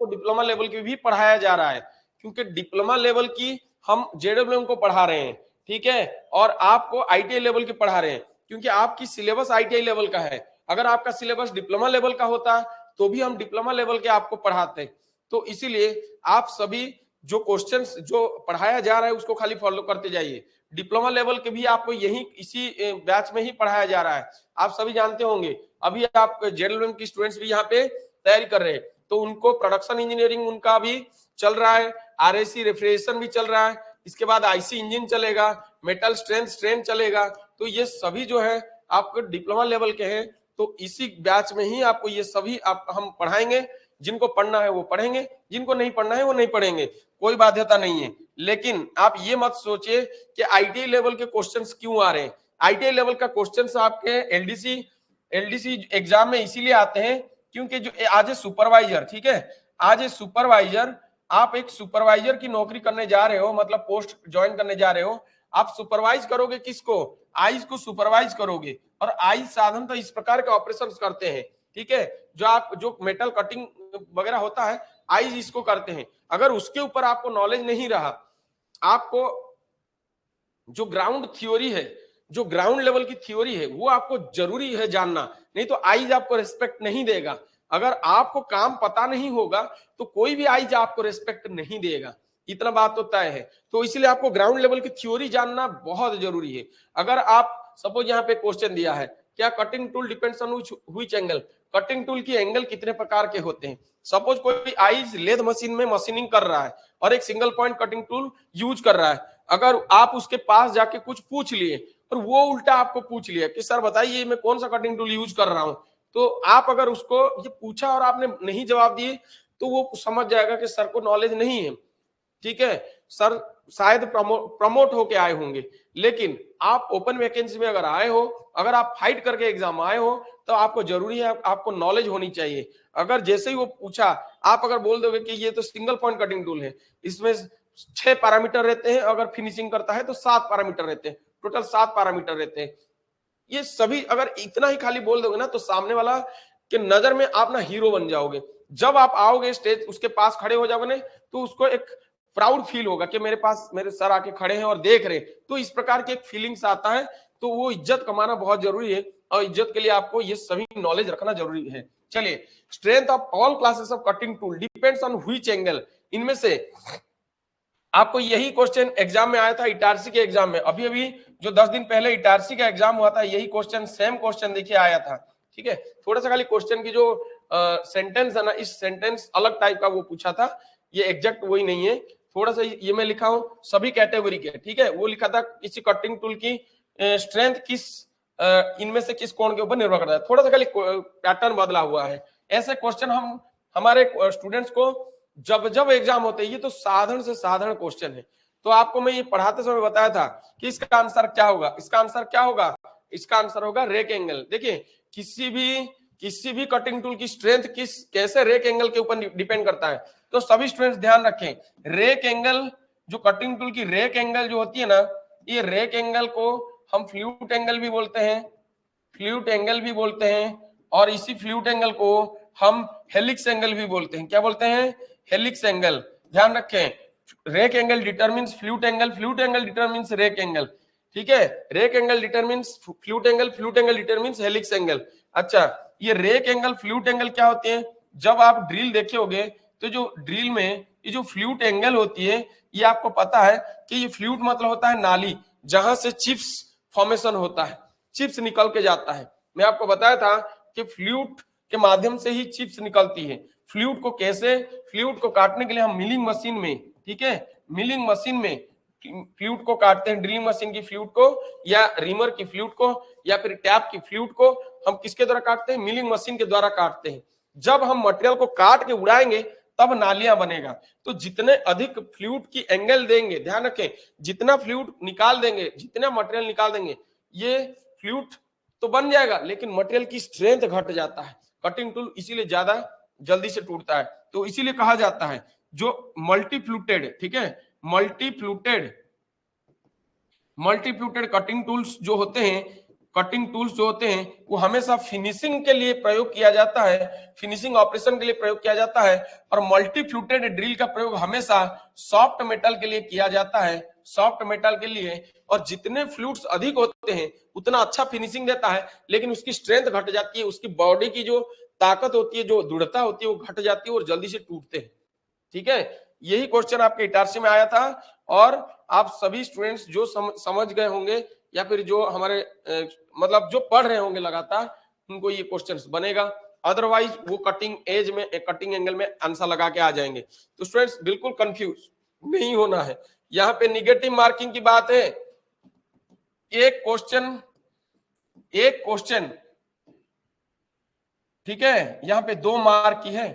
डिप्लोमा लेवल की भी पढ़ाया जा रहा है, क्योंकि डिप्लोमा लेवल की हम जेडब्ल्यूएम को पढ़ा रहे हैं, ठीक है, और आपको आईटीआई लेवल की पढ़ा रहे हैं, क्योंकि आपकी सिलेबस आईटीआई लेवल का है। अगर आपका सिलेबस डिप्लोमा लेवल का होता तो भी हम डिप्लोमा लेवल के आपको पढ़ाते। तो इसीलिए आप सभी जो क्वेश्चंस जो पढ़ाया जा रहा है उसको खाली फॉलो करते जाइए। डिप्लोमा लेवल के भी आपको यही इसी बैच में ही पढ़ाया जा रहा है। आप सभी जानते होंगे अभी आप जेडब्ल्यूएम की स्टूडेंट्स भी यहाँ पे तैयारी कर रहे हैं, तो उनको प्रोडक्शन इंजीनियरिंग उनका भी चल रहा है, आरएसी रेफ्रिजरेशन भी चल रहा है, इसके बाद आईसी इंजन चलेगा, मेटल स्ट्रेंथ चलेगा, तो ये सभी जो है आपको डिप्लोमा लेवल के हैं, तो इसी बैच में ही आपको ये सभी हम पढ़ाएंगे। जिनको पढ़ना है वो पढ़ेंगे, जिनको नहीं पढ़ना है वो नहीं पढ़ेंगे, कोई बाध्यता नहीं है। लेकिन आप ये मत सोचिए कि आईटीआई लेवल के क्वेश्चंस क्यों आ रहे हैं। आईटीआई लेवल का क्वेश्चंस आपके एलडीसी एग्जाम में इसीलिए आते हैं क्योंकि जो आज ए सुपरवाइजर, ठीक है, आज ए सुपरवाइजर, आप एक सुपरवाइजर की नौकरी करने जा रहे हो, मतलब पोस्ट ज्वाइन करने जा रहे हो। आप सुपरवाइज करोगे किसको? आईज को सुपरवाइज करोगे। और आईज साधन तो इस प्रकार के ऑपरेशंस करते हैं, ठीक है, जो मेटल कटिंग वगैरह होता है, आईज इसको करते हैं। अगर उसके ऊपर आपको नॉलेज नहीं रहा, आपको जो ग्राउंड थ्योरी है, जो ग्राउंड लेवल की थ्योरी है, वो आपको जरूरी है जानना, नहीं तो आईज आपको रिस्पेक्ट नहीं देगा। अगर आपको काम पता नहीं होगा तो कोई भी आईज आपको रिस्पेक्ट नहीं देगा, इतना बात तो तय है। तो इसलिए आपको ग्राउंड लेवल की थ्योरी जानना बहुत जरूरी है। अगर आप सपोज यहाँ पे क्वेश्चन दिया है, क्या cutting tool depends on which angle, cutting tool की एंगल कितने प्रकार के होते हैं। सपोज कोई आईज लेथ मशीन में मशीनिंग कर रहा है और एक single point cutting tool use कर रहा है, अगर आप उसके पास जाके कुछ पूछ लिए और वो उल्टा आपको पूछ लिया कि सर बताइए मैं कौन सा कटिंग टूल यूज कर रहा हूं, तो आप अगर उसको ये पूछा और आपने नहीं जवाब दिए तो वो समझ जाएगा कि सर को नॉलेज नहीं है, ठीक है, सर शायद प्रमोट होके आए होंगे। लेकिन आप ओपन वैकेंसी में अगर आए हो, अगर आप फाइट करके एग्जाम आए हो, तो आपको जरूरी है, आपको नॉलेज होनी चाहिए। अगर जैसे ही वो पूछा, आप अगर बोल दोगे कि ये तो सिंगल पॉइंट कटिंग टूल है, इसमें 6 पैरामीटर रहते हैं, अगर फिनिशिंग करता है तो 7 पैरामीटर रहते हैं, टोटल 7 पैरामीटर रहते हैं, ये सभी अगर इतना ही खाली बोल दोगे ना, तो सामने वाला के नजर में आप ना हीरो बन जाओगे। जब आप आओगे स्टेज उसके पास खड़े हो जाओगे ना, तो उसको एक प्राउड फील होगा कि मेरे पास मेरे सर आके खड़े हैं और देख रहे हैं, तो इस प्रकार के एक फीलिंग्स आता है। तो वो इज्जत कमाना बहुत जरूरी है, और इज्जत के लिए आपको ये सभी नॉलेज रखना जरूरी है। चलिए, strength of all classes of cutting tool depends on which angle, इनमें से आपको यही क्वेश्चन एग्जाम में आया था, इटारसी के एग्जाम में। अभी अभी जो 10 दिन पहले इटारसी का एग्जाम हुआ था, यही क्वेश्चन, सेम क्वेश्चन देखिए आया था, ठीक है। थोड़ा सा खाली क्वेश्चन की जो सेंटेंस है ना, इस सेंटेंस अलग टाइप का वो पूछा था, ये एग्जैक्ट वही नहीं है, थोड़ा सा ये मैं लिखा हूं सभी कैटेगरी के, ठीक है। वो लिखा था किसी कटिंग टूल की स्ट्रेंथ किस इनमें से किस कोण के ऊपर निर्भर करता है, थोड़ा सा खाली पैटर्न बदला हुआ है। ऐसे क्वेश्चन हम हमारे स्टूडेंट्स को जब जब एग्जाम होते हैं, ये तो साधारण से साधारण क्वेश्चन है। तो आपको मैं ये पढ़ाते समय बताया था कि इसका आंसर क्या होगा, इसका आंसर क्या होगा, इसका आंसर होगा रेक एंगल। देखिए, किसी भी कटिंग टूल की स्ट्रेंथ कैसे रेक एंगल के ऊपर डिपेंड करता है। तो सभी स्टूडेंट्स ध्यान रखें, रेक एंगल, जो कटिंग टूल की रेक एंगल जो होती है ना, ये रेक एंगल को हम फ्लूट एंगल भी बोलते हैं, फ्लूट एंगल भी बोलते हैं, और इसी फ्लूट एंगल को हम हेलिक्स एंगल भी बोलते हैं। क्या बोलते हैं? Helix angle. ध्यान रखें, rake angle determines flute angle, flute angle determines rake angle, ठीक है। Rake angle determines flute angle, flute angle determines helix angle. अच्छा, ये रेक एंगल फ्लूट एंगल क्या होते हैं? जब आप ड्रिल देखे होगे तो जो ड्रिल में ये जो फ्लूट एंगल होती है, ये आपको पता है कि ये फ्लूट मतलब होता है नाली, जहां से चिप्स फॉर्मेशन होता है, चिप्स निकल के जाता है। मैं आपको बताया था कि फ्लूट के माध्यम से ही चिप्स निकलती है। फ्लूट को कैसे? फ्लूट को काटने के लिए हम मिलिंग मशीन में, ठीक है, मिलिंग मशीन में फ्लूट को काटते हैं, ड्रिलिंग मशीन की फ्लूट को, या रीमर की फ्लूट को, या फिर टैप की फ्लूट को हम किसके द्वारा काटते हैं? मिलिंग मशीन के द्वारा काटते हैं। जब हम मटेरियल को काट के उड़ाएंगे तब नालियां बनेगा। तो जितने अधिक फ्लूट की एंगल देंगे, ध्यान रखें, जितना फ्लूट निकाल देंगे, जितना मटेरियल निकाल देंगे, ये फ्लूट तो बन जाएगा, लेकिन मटेरियल की स्ट्रेंथ घट जाता है। कटिंग टूल इसीलिए ज्यादा जल्दी से टूटता है। तो इसीलिए कहा जाता है जो मल्टीफ्लूटेड, ठीक है, मल्टीफ्लूटेड कटिंग टूल्स जो होते हैं, कटिंग टूल्स जो होते हैं, वो हमेशा फिनिशिंग के लिए प्रयोग किया जाता है, फिनिशिंग ऑपरेशन के लिए प्रयोग किया जाता है। और मल्टीफ्लूटेड ड्रिल का प्रयोग हमेशा सॉफ्ट मेटल के लिए किया जाता है, सॉफ्ट मेटल के लिए। और जितने फ्लूट्स अधिक होते हैं उतना अच्छा फिनिशिंग देता है, लेकिन उसकी स्ट्रेंथ घट जाती है, उसकी बॉडी की जो ताकत होती है, जो दृढ़ता होती है, वो घट जाती है और जल्दी से टूटते हैं, ठीक है। यही क्वेश्चन आपके इटारसी में आया था, और आप सभी स्टूडेंट्स जो समझ गए होंगे, या फिर जो हमारे मतलब जो पढ़ रहे होंगे लगातार, उनको ये क्वेश्चंस बनेगा। अदरवाइज वो कटिंग एज में, कटिंग एंगल में आंसर लगा के आ जाएंगे। तो स्टूडेंट्स बिल्कुल कंफ्यूज नहीं होना है। यहाँ पे निगेटिव मार्किंग की बात है, एक क्वेश्चन एक क्वेश्चन, ठीक है, यहाँ पे 2 मार्क की है,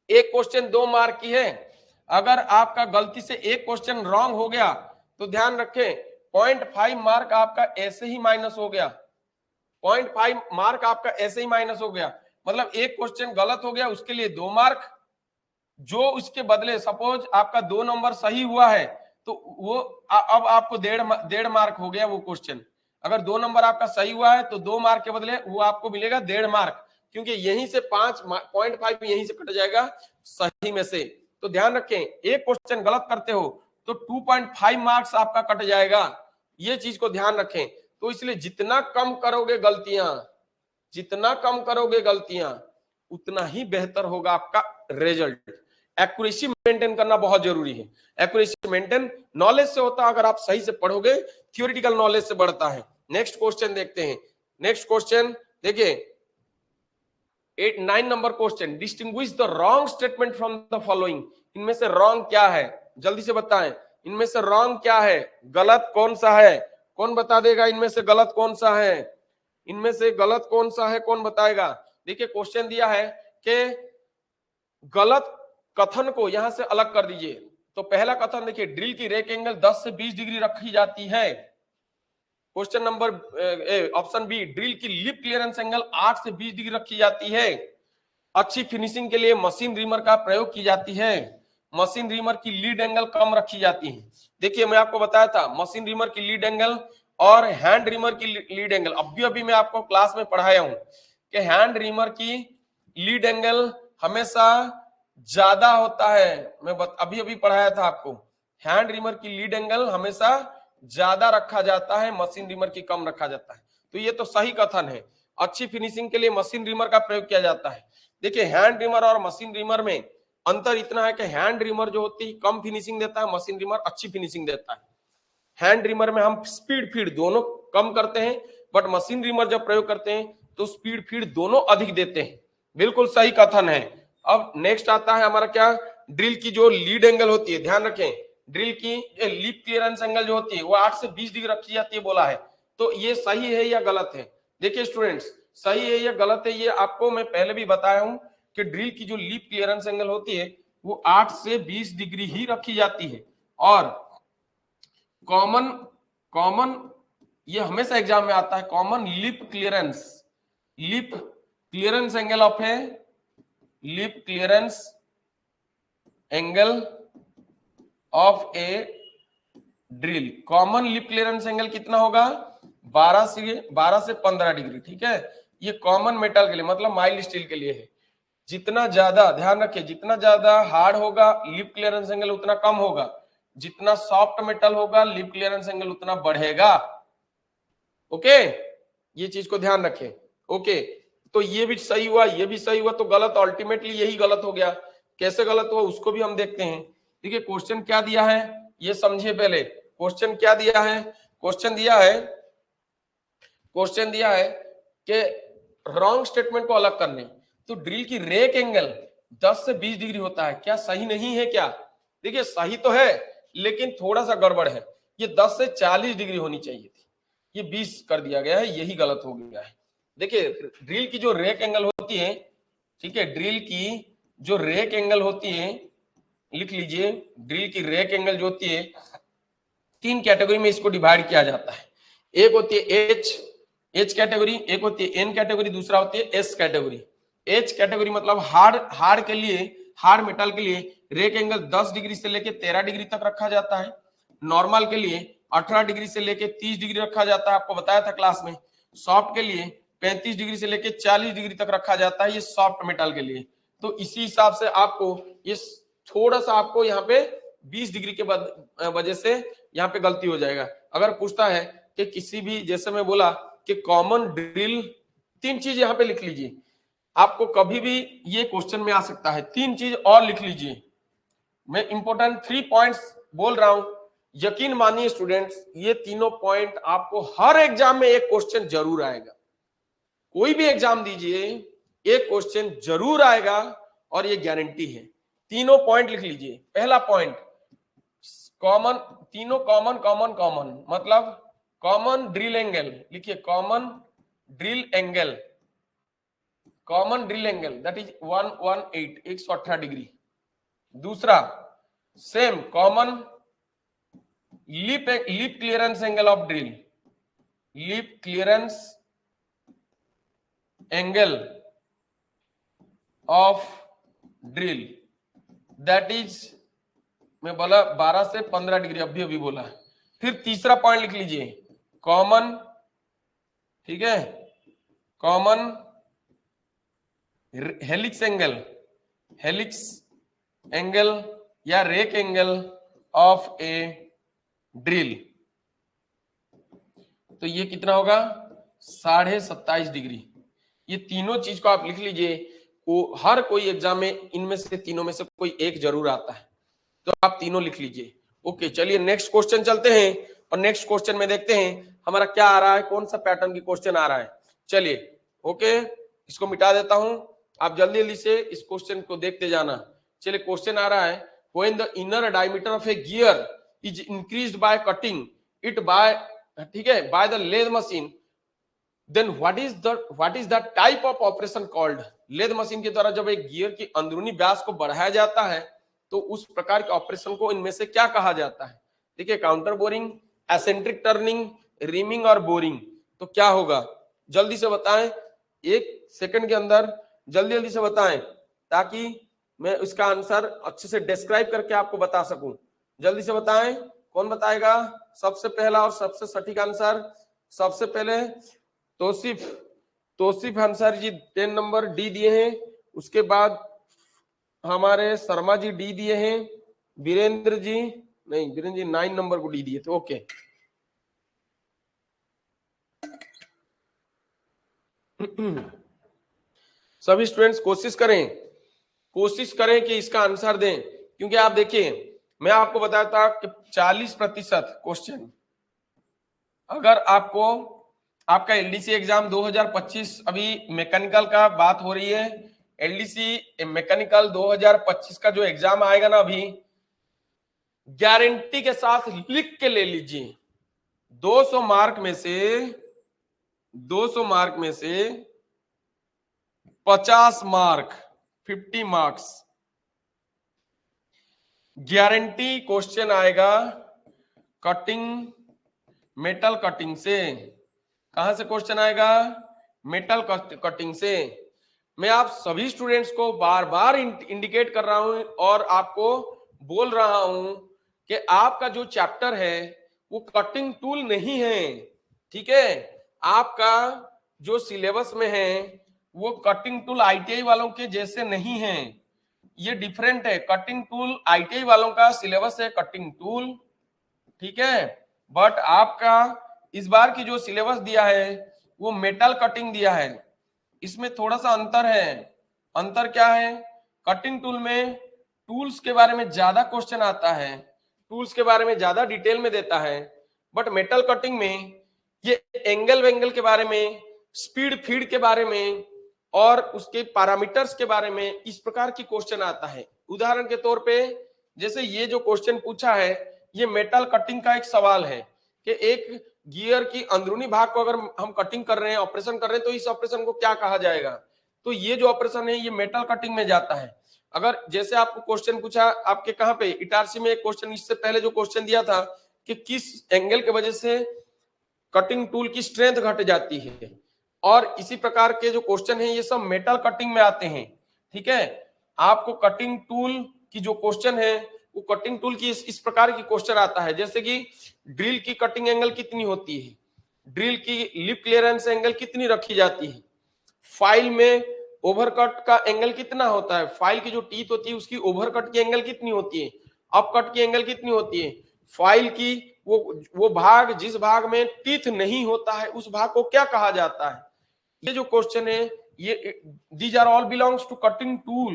एक क्वेश्चन 2 मार्क की है। अगर आपका गलती से एक क्वेश्चन रॉन्ग हो गया तो ध्यान रखें 0.5 मार्क आपका ऐसे ही माइनस हो गया, 0.5 मार्क आपका ऐसे ही माइनस हो गया। मतलब एक क्वेश्चन गलत हो गया उसके लिए 2 मार्क, जो उसके बदले सपोज आपका 2 नंबर सही हुआ है तो वो अब आपको 1.5 मार्क हो गया वो क्वेश्चन। अगर 2 नंबर आपका सही हुआ है तो 2 मार्क के बदले वो आपको मिलेगा 1.5 मार्क, क्योंकि यहीं से 5.5 यहीं से कट जाएगा सही में से। तो ध्यान रखें एक क्वेश्चन गलत करते हो तो 2.5 मार्क्स आपका कट जाएगा, ये चीज को ध्यान रखें। तो इसलिए जितना कम करोगे गलतियां, जितना कम करोगे गलतियां उतना ही बेहतर होगा आपका रिजल्ट। एक्यूरेसी मेंटेन करना बहुत जरूरी है। एक्यूरेसी मेंटेन नॉलेज से होता है, अगर आप सही से पढ़ोगे थियोरेटिकल नॉलेज से बढ़ता है। नेक्स्ट क्वेश्चन देखते हैं। नेक्स्ट क्वेश्चन देखिए 9 number question, distinguish the wrong statement from the following. इनमें से रॉन्ग क्या है, जल्दी से बताएं, इनमें से रॉन्ग क्या है, गलत कौन सा है, कौन बता देगा इनमें से गलत कौन सा है, इनमें से गलत कौन सा है, कौन बताएगा। देखिए क्वेश्चन दिया है कि गलत कथन को यहां से अलग कर दीजिए। तो पहला कथन देखिए, ड्रिल की रेक एंगल 10 से 20 डिग्री रखी जाती है। Question number option B, drill की लिप क्लियरेंस एंगल 8 से 20 डिग्री रखी जाती है। अच्छी फिनिशिंग के लिए मशीन रीमर का प्रयोग की जाती है। मशीन रीमर की लीड एंगल कम रखी जाती है। देखिए मैं आपको बताया था मशीन रीमर की लीड एंगल और हैंड रीमर की लीड एंगल, अभी मैं आपको क्लास में पढ़ाया हूं कि हैंड रीमर की लीड एंगल हमेशा ज्यादा होता है। मैं अभी पढ़ाया था आपको, हैंड रीमर की लीड एंगल हमेशा ज्यादा रखा जाता है, मशीन रीमर की कम रखा जाता है। तो ये तो सही कथन है। अच्छी फिनिशिंग के लिए मशीन रीमर का प्रयोग किया जाता है। देखिए हैंड रीमर और मशीन रीमर में अंतर इतना है कि हैंड रीमर जो होती है कम फिनिशिंग देता है, मशीन रीमर अच्छी फिनिशिंग देता है। हैंड रीमर में हम स्पीड फीड दोनों कम करते हैं, बट मशीन रीमर जब प्रयोग करते हैं तो स्पीड फीड दोनों अधिक देते हैं। बिल्कुल सही कथन है। अब नेक्स्ट आता है हमारा क्या, ड्रिल की जो लीड एंगल होती है, ध्यान रखें ड्रिल की लिप क्लियरेंस एंगल जो होती है वो 8 से 20 डिग्री रखी जाती है बोला है। तो ये सही है या गलत है? देखिए स्टूडेंट्स, सही है या गलत है ये आपको मैं पहले भी बताया हूं कि ड्रिल की जो लिप क्लियरेंस एंगल होती है वो 8 से 20 डिग्री ही रखी जाती है। और कॉमन कॉमन ये हमेशा एग्जाम में आता है, common lip clearance angle of A lip clearance angle of a drill, common lip clearance angle कितना होगा 12 से 15 डिग्री। ठीक है, ये कॉमन मेटल के लिए मतलब माइल्ड स्टील के लिए है। जितना ज्यादा ध्यान रखिए, जितना ज्यादा हार्ड होगा लिप क्लियरेंस एंगल उतना कम होगा, जितना सॉफ्ट मेटल होगा लिप क्लियरेंस एंगल उतना बढ़ेगा। ओके, ये चीज को ध्यान रखें। ओके, तो ये भी सही हुआ, ये भी सही हुआ, तो गलत अल्टीमेटली यही गलत हो गया। कैसे गलत हुआ उसको भी हम देखते हैं। देखिए क्वेश्चन क्या दिया है ये समझिए पहले। क्वेश्चन क्या दिया है, क्वेश्चन दिया है कि रॉन्ग स्टेटमेंट को अलग करने। तो ड्रिल की रेक एंगल 10 से 20 डिग्री होता है, क्या सही नहीं है क्या? देखिए सही तो है लेकिन थोड़ा सा गड़बड़ है, ये 10 से 40 डिग्री होनी चाहिए थी, ये 20 कर दिया गया है, यही गलत हो गया है। देखिए ड्रिल की जो रेक एंगल होती है, ठीक है, ड्रिल की जो रेक एंगल होती है, लिख लीजिए, ड्रिल की रेक एंगल जो होती है 3 कैटेगरी में इसको डिवाइड किया जाता है। एक होती है एच कैटेगरी, एक होती है एन कैटेगरी, दूसरा होती है एस कैटेगरी। एच कैटेगरी मतलब हार्ड के लिए, हार्ड मेटल के लिए रेक एंगल 10 डिग्री से लेके 13 डिग्री तक रखा जाता है। नॉर्मल के लिए 18 डिग्री से लेके 30 डिग्री रखा जाता है, आपको बताया था क्लास में। सॉफ्ट के लिए 35 डिग्री से लेके 40 डिग्री तक रखा जाता है, ये सॉफ्ट मेटल के लिए। तो इसी हिसाब से आपको ये थोड़ा सा आपको यहाँ पे 20 डिग्री के वजह से यहाँ पे गलती हो जाएगा। अगर पूछता है कि किसी भी, जैसे मैं बोला कि कॉमन ड्रिल, 3 चीज यहाँ पे लिख लीजिए, आपको कभी भी ये क्वेश्चन में आ सकता है। 3 चीज और लिख लीजिए, मैं इंपॉर्टेंट 3 पॉइंट्स बोल रहा हूं, यकीन मानिए स्टूडेंट्स ये तीनों पॉइंट आपको हर एग्जाम में एक क्वेश्चन जरूर आएगा। कोई भी एग्जाम दीजिए एक क्वेश्चन जरूर आएगा और ये गारंटी है। तीनों पॉइंट लिख लीजिए। पहला पॉइंट कॉमन, तीनों कॉमन कॉमन कॉमन मतलब कॉमन ड्रिल एंगल, लिखिए common drill angle, common drill angle that is 118 डिग्री। दूसरा same common lip clearance angle of drill, lip clearance angle of drill that is, मैं बोला 12 से 15 डिग्री, अभी बोला। फिर तीसरा पॉइंट लिख लीजिए कॉमन, ठीक है, common helix angle, helix angle या rake angle of a drill. तो ये कितना होगा 27.5 डिग्री। ये तीनों चीज को आप लिख लीजिए, वो हर कोई एग्जाम में इनमें से तीनों में से कोई एक जरूर आता है, तो आप तीनों लिख लीजिए। ओके, चलिए नेक्स्ट क्वेश्चन चलते हैं और नेक्स्ट क्वेश्चन में देखते हैं हमारा क्या आ रहा है, कौन सा पैटर्न की क्वेश्चन आ रहा है। चलिए ओके, इसको मिटा देता हूं, आप जल्दी जल्दी से इस क्वेश्चन को देखते जाना। चलिए क्वेश्चन आ रहा है, when the inner diameter of a gear is increased by cutting it by, ठीक है, by the lathe machine, then what is the type of operation called? Lathe machine के द्वारा जब एक गियर की अंदरूनी व्यास को बढ़ाया जाता है तो उस प्रकार के ऑपरेशन को इनमें से क्या कहा जाता है? देखिए counter boring, eccentric turning, reaming और बोरिंग। तो क्या होगा जल्दी से बताएं, 1 सेकंड के अंदर जल्दी जल्दी से बताएं ताकि मैं इसका आंसर अच्छे से डिस्क्राइब करके आपको बता सकूं। जल्दी से बताएं, कौन बताएगा सबसे पहला और सबसे सटीक आंसर? सबसे पहले तौसीफ अंसारी जी 10 नंबर डी दिए हैं, उसके बाद हमारे शर्मा जी डी दिए हैं, वीरेंद्र जी 9 नंबर को डी दिए थे। ओके सभी स्टूडेंट्स कोशिश करें कि इसका आंसर दें, क्योंकि आप देखिए मैं आपको बताया था कि 40% क्वेश्चन अगर आपको आपका एलडीसी एग्जाम 2025, अभी मैकेनिकल का बात हो रही है, एलडीसी मैकेनिकल 2025 का जो एग्जाम आएगा ना, अभी गारंटी के साथ लिख के ले लीजिए, 200 मार्क में से 50 मार्क 50 मार्क्स गारंटी क्वेश्चन आएगा कटिंग, मेटल कटिंग से। कहां से क्वेश्चन आएगा? मेटल कटिंग से। मैं आप सभी स्टूडेंट्स को बार बार इंडिकेट कर रहा हूं और आपको बोल रहा हूं कि आपका जो चैप्टर है वो कटिंग टूल नहीं है, ठीक है। आपका जो सिलेबस में है वो कटिंग टूल आईटीआई वालों के जैसे नहीं है, ये डिफरेंट है। कटिंग टूल आईटीआई वालों का सिलेबस है कटिंग टूल, ठीक है, बट आपका इस बार की जो सिलेबस दिया है वो मेटल कटिंग दिया है। इसमें थोड़ा सा अंतर है। अंतर क्या है? कटिंग टूल में टूल्स के बारे में ज्यादा क्वेश्चन आता है, टूल्स के बारे में ज्यादा डिटेल में देता है, बट मेटल कटिंग में ये एंगल वेंगल के बारे में, स्पीड फीड के बारे में और उसके पैरामीटर्स के बारे में इस प्रकार की क्वेश्चन आता है। उदाहरण के तौर पे जैसे ये जो क्वेश्चन पूछा है, ये मेटल कटिंग का एक सवाल है कि एक गियर की अंदरूनी भाग को अगर हम कटिंग कर रहे हैं, ऑपरेशन कर रहे हैं, तो इस ऑपरेशन को क्या कहा जाएगा? तो ये जो ऑपरेशन है ये मेटल कटिंग में जाता है। अगर जैसे आपको क्वेश्चन पूछा आपके कहां पे इटारसी में, एक क्वेश्चन इससे पहले जो क्वेश्चन दिया था कि किस एंगल के वजह से कटिंग टूल की स्ट्रेंथ घट जाती है, और इसी प्रकार के जो क्वेश्चन है ये सब मेटल कटिंग में आते हैं, ठीक है। आपको कटिंग टूल की जो क्वेश्चन है वो कटिंग टूल की इस प्रकार की क्वेश्चन आता है, जैसे कि ड्रिल की कटिंग एंगल कितनी होती है, ड्रिल की लिप क्लियरेंस एंगल कितनी रखी जाती है, फाइल में ओवरकट का एंगल कितना होता है, फाइल की जो टीथ होती है उसकी ओवरकट की एंगल कितनी होती है, अपकट की एंगल कितनी होती है, फाइल की वो भाग जिस भाग में टीथ नहीं होता है उस भाग को क्या कहा जाता है। ये जो क्वेश्चन है ये these are all belongs to cutting tool,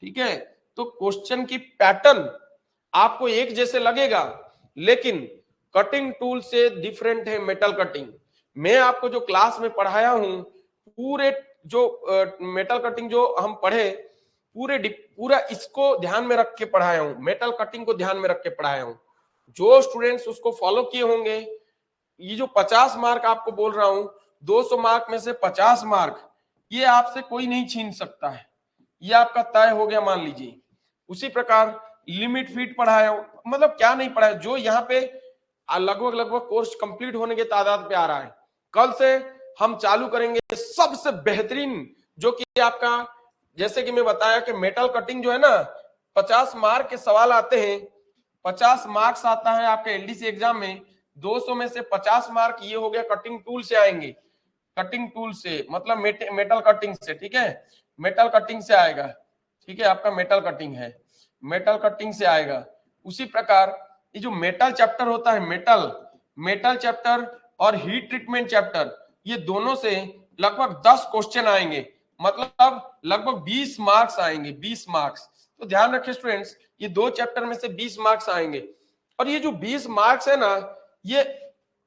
ठीक है। तो क्वेश्चन की पैटर्न आपको एक जैसे लगेगा, लेकिन कटिंग टूल से डिफरेंट है मेटल कटिंग। मैं आपको जो क्लास में पढ़ाया हूं, पूरे जो मेटल कटिंग जो हम पढ़े पूरा इसको ध्यान में रख के पढ़ाया हूं, मेटल कटिंग को ध्यान में रख के पढ़ाया हूं। जो स्टूडेंट्स उसको फॉलो किए होंगे ये जो 50 मार्क आपको बोल रहा हूं, 200 मार्क में से 50 मार्क ये आपसे कोई नहीं छीन सकता है, ये आपका तय हो गया मान लीजिए। उसी प्रकार लिमिट फीट पढ़ाया, मतलब क्या नहीं पढ़ाया, जो यहाँ पे लगभग लगभग कोर्स कंप्लीट होने के तादाद पे आ रहा है। कल से हम चालू करेंगे सबसे बेहतरीन, जो कि आपका, जैसे कि मैं बताया कि मेटल कटिंग जो है ना, 50 मार्क के सवाल आते हैं, 50 मार्क्स आता है आपके एलडीसी एग्जाम में, 200 में से 50 मार्क ये हो गया कटिंग टूल से आएंगे, कटिंग टूल से मतलब मेटल कटिंग से, ठीक है, मेटल कटिंग से आएगा, ठीक है, आपका मेटल कटिंग है, मेटल कटिंग से आएगा। उसी प्रकार ये जो मेटल चैप्टर होता है, मेटल चैप्टर और हीट ट्रीटमेंट चैप्टर, ये दोनों से लगभग 10 क्वेश्चन आएंगे, मतलब लगभग 20 मार्क्स आएंगे, 20 मार्क्स। तो ध्यान रखिए स्टूडेंट्स, ये दो चैप्टर में से 20 मार्क्स आएंगे। और ये जो 20 मार्क्स है ना, ये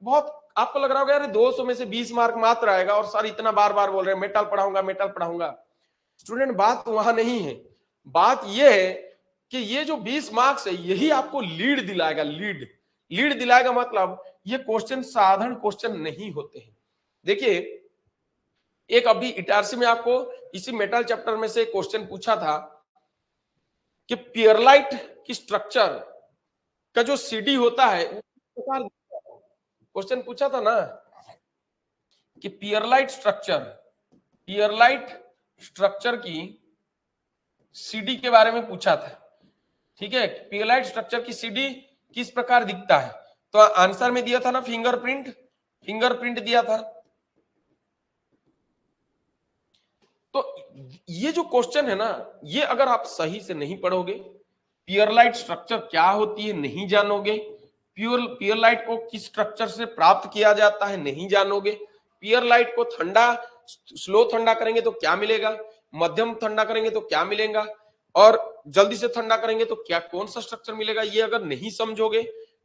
बहुत आपको लग रहा होगा यार 200 में से 20 मार्क मात्र आएगा, और सर इतना बार बार बोल रहे हैं मेटल पढ़ाऊंगा मेटल पढ़ाऊंगा। स्टूडेंट बात वहां नहीं है, बात यह है कि ये जो 20 मार्क्स है यही आपको लीड दिलाएगा, लीड दिलाएगा, मतलब ये क्वेश्चन साधारण क्वेश्चन नहीं होते हैं। देखिए एक अभी इटारसी में आपको इसी मेटल चैप्टर में से क्वेश्चन पूछा था कि पियरलाइट की स्ट्रक्चर का जो सीडी होता है, क्वेश्चन पूछा था ना कि पियरलाइट स्ट्रक्चर की सीडी के बारे में पूछा था, ठीक है, पियरलाइट स्ट्रक्चर की सीडी किस प्रकार दिखता है। तो आंसर में दिया था ना फिंगरप्रिंट दिया था। तो ये जो क्वेश्चन है ना, ये अगर आप सही से नहीं पढ़ोगे, पियरलाइट स्ट्रक्चर क्या होती है नहीं जानोगे, पियरलाइट को किस स्ट्रक्चर से प्राप्त किया जाता है नहीं जानोगे, पियरलाइट को स्लो ठंडा करेंगे तो क्या मिलेगा, मध्यम ठंडा करेंगे तो क्या मिलेगा, और जल्दी से ठंडा करेंगे तो क्या कौन सा स्ट्रक्चर मिलेगा, ये अगर नहीं समझोगे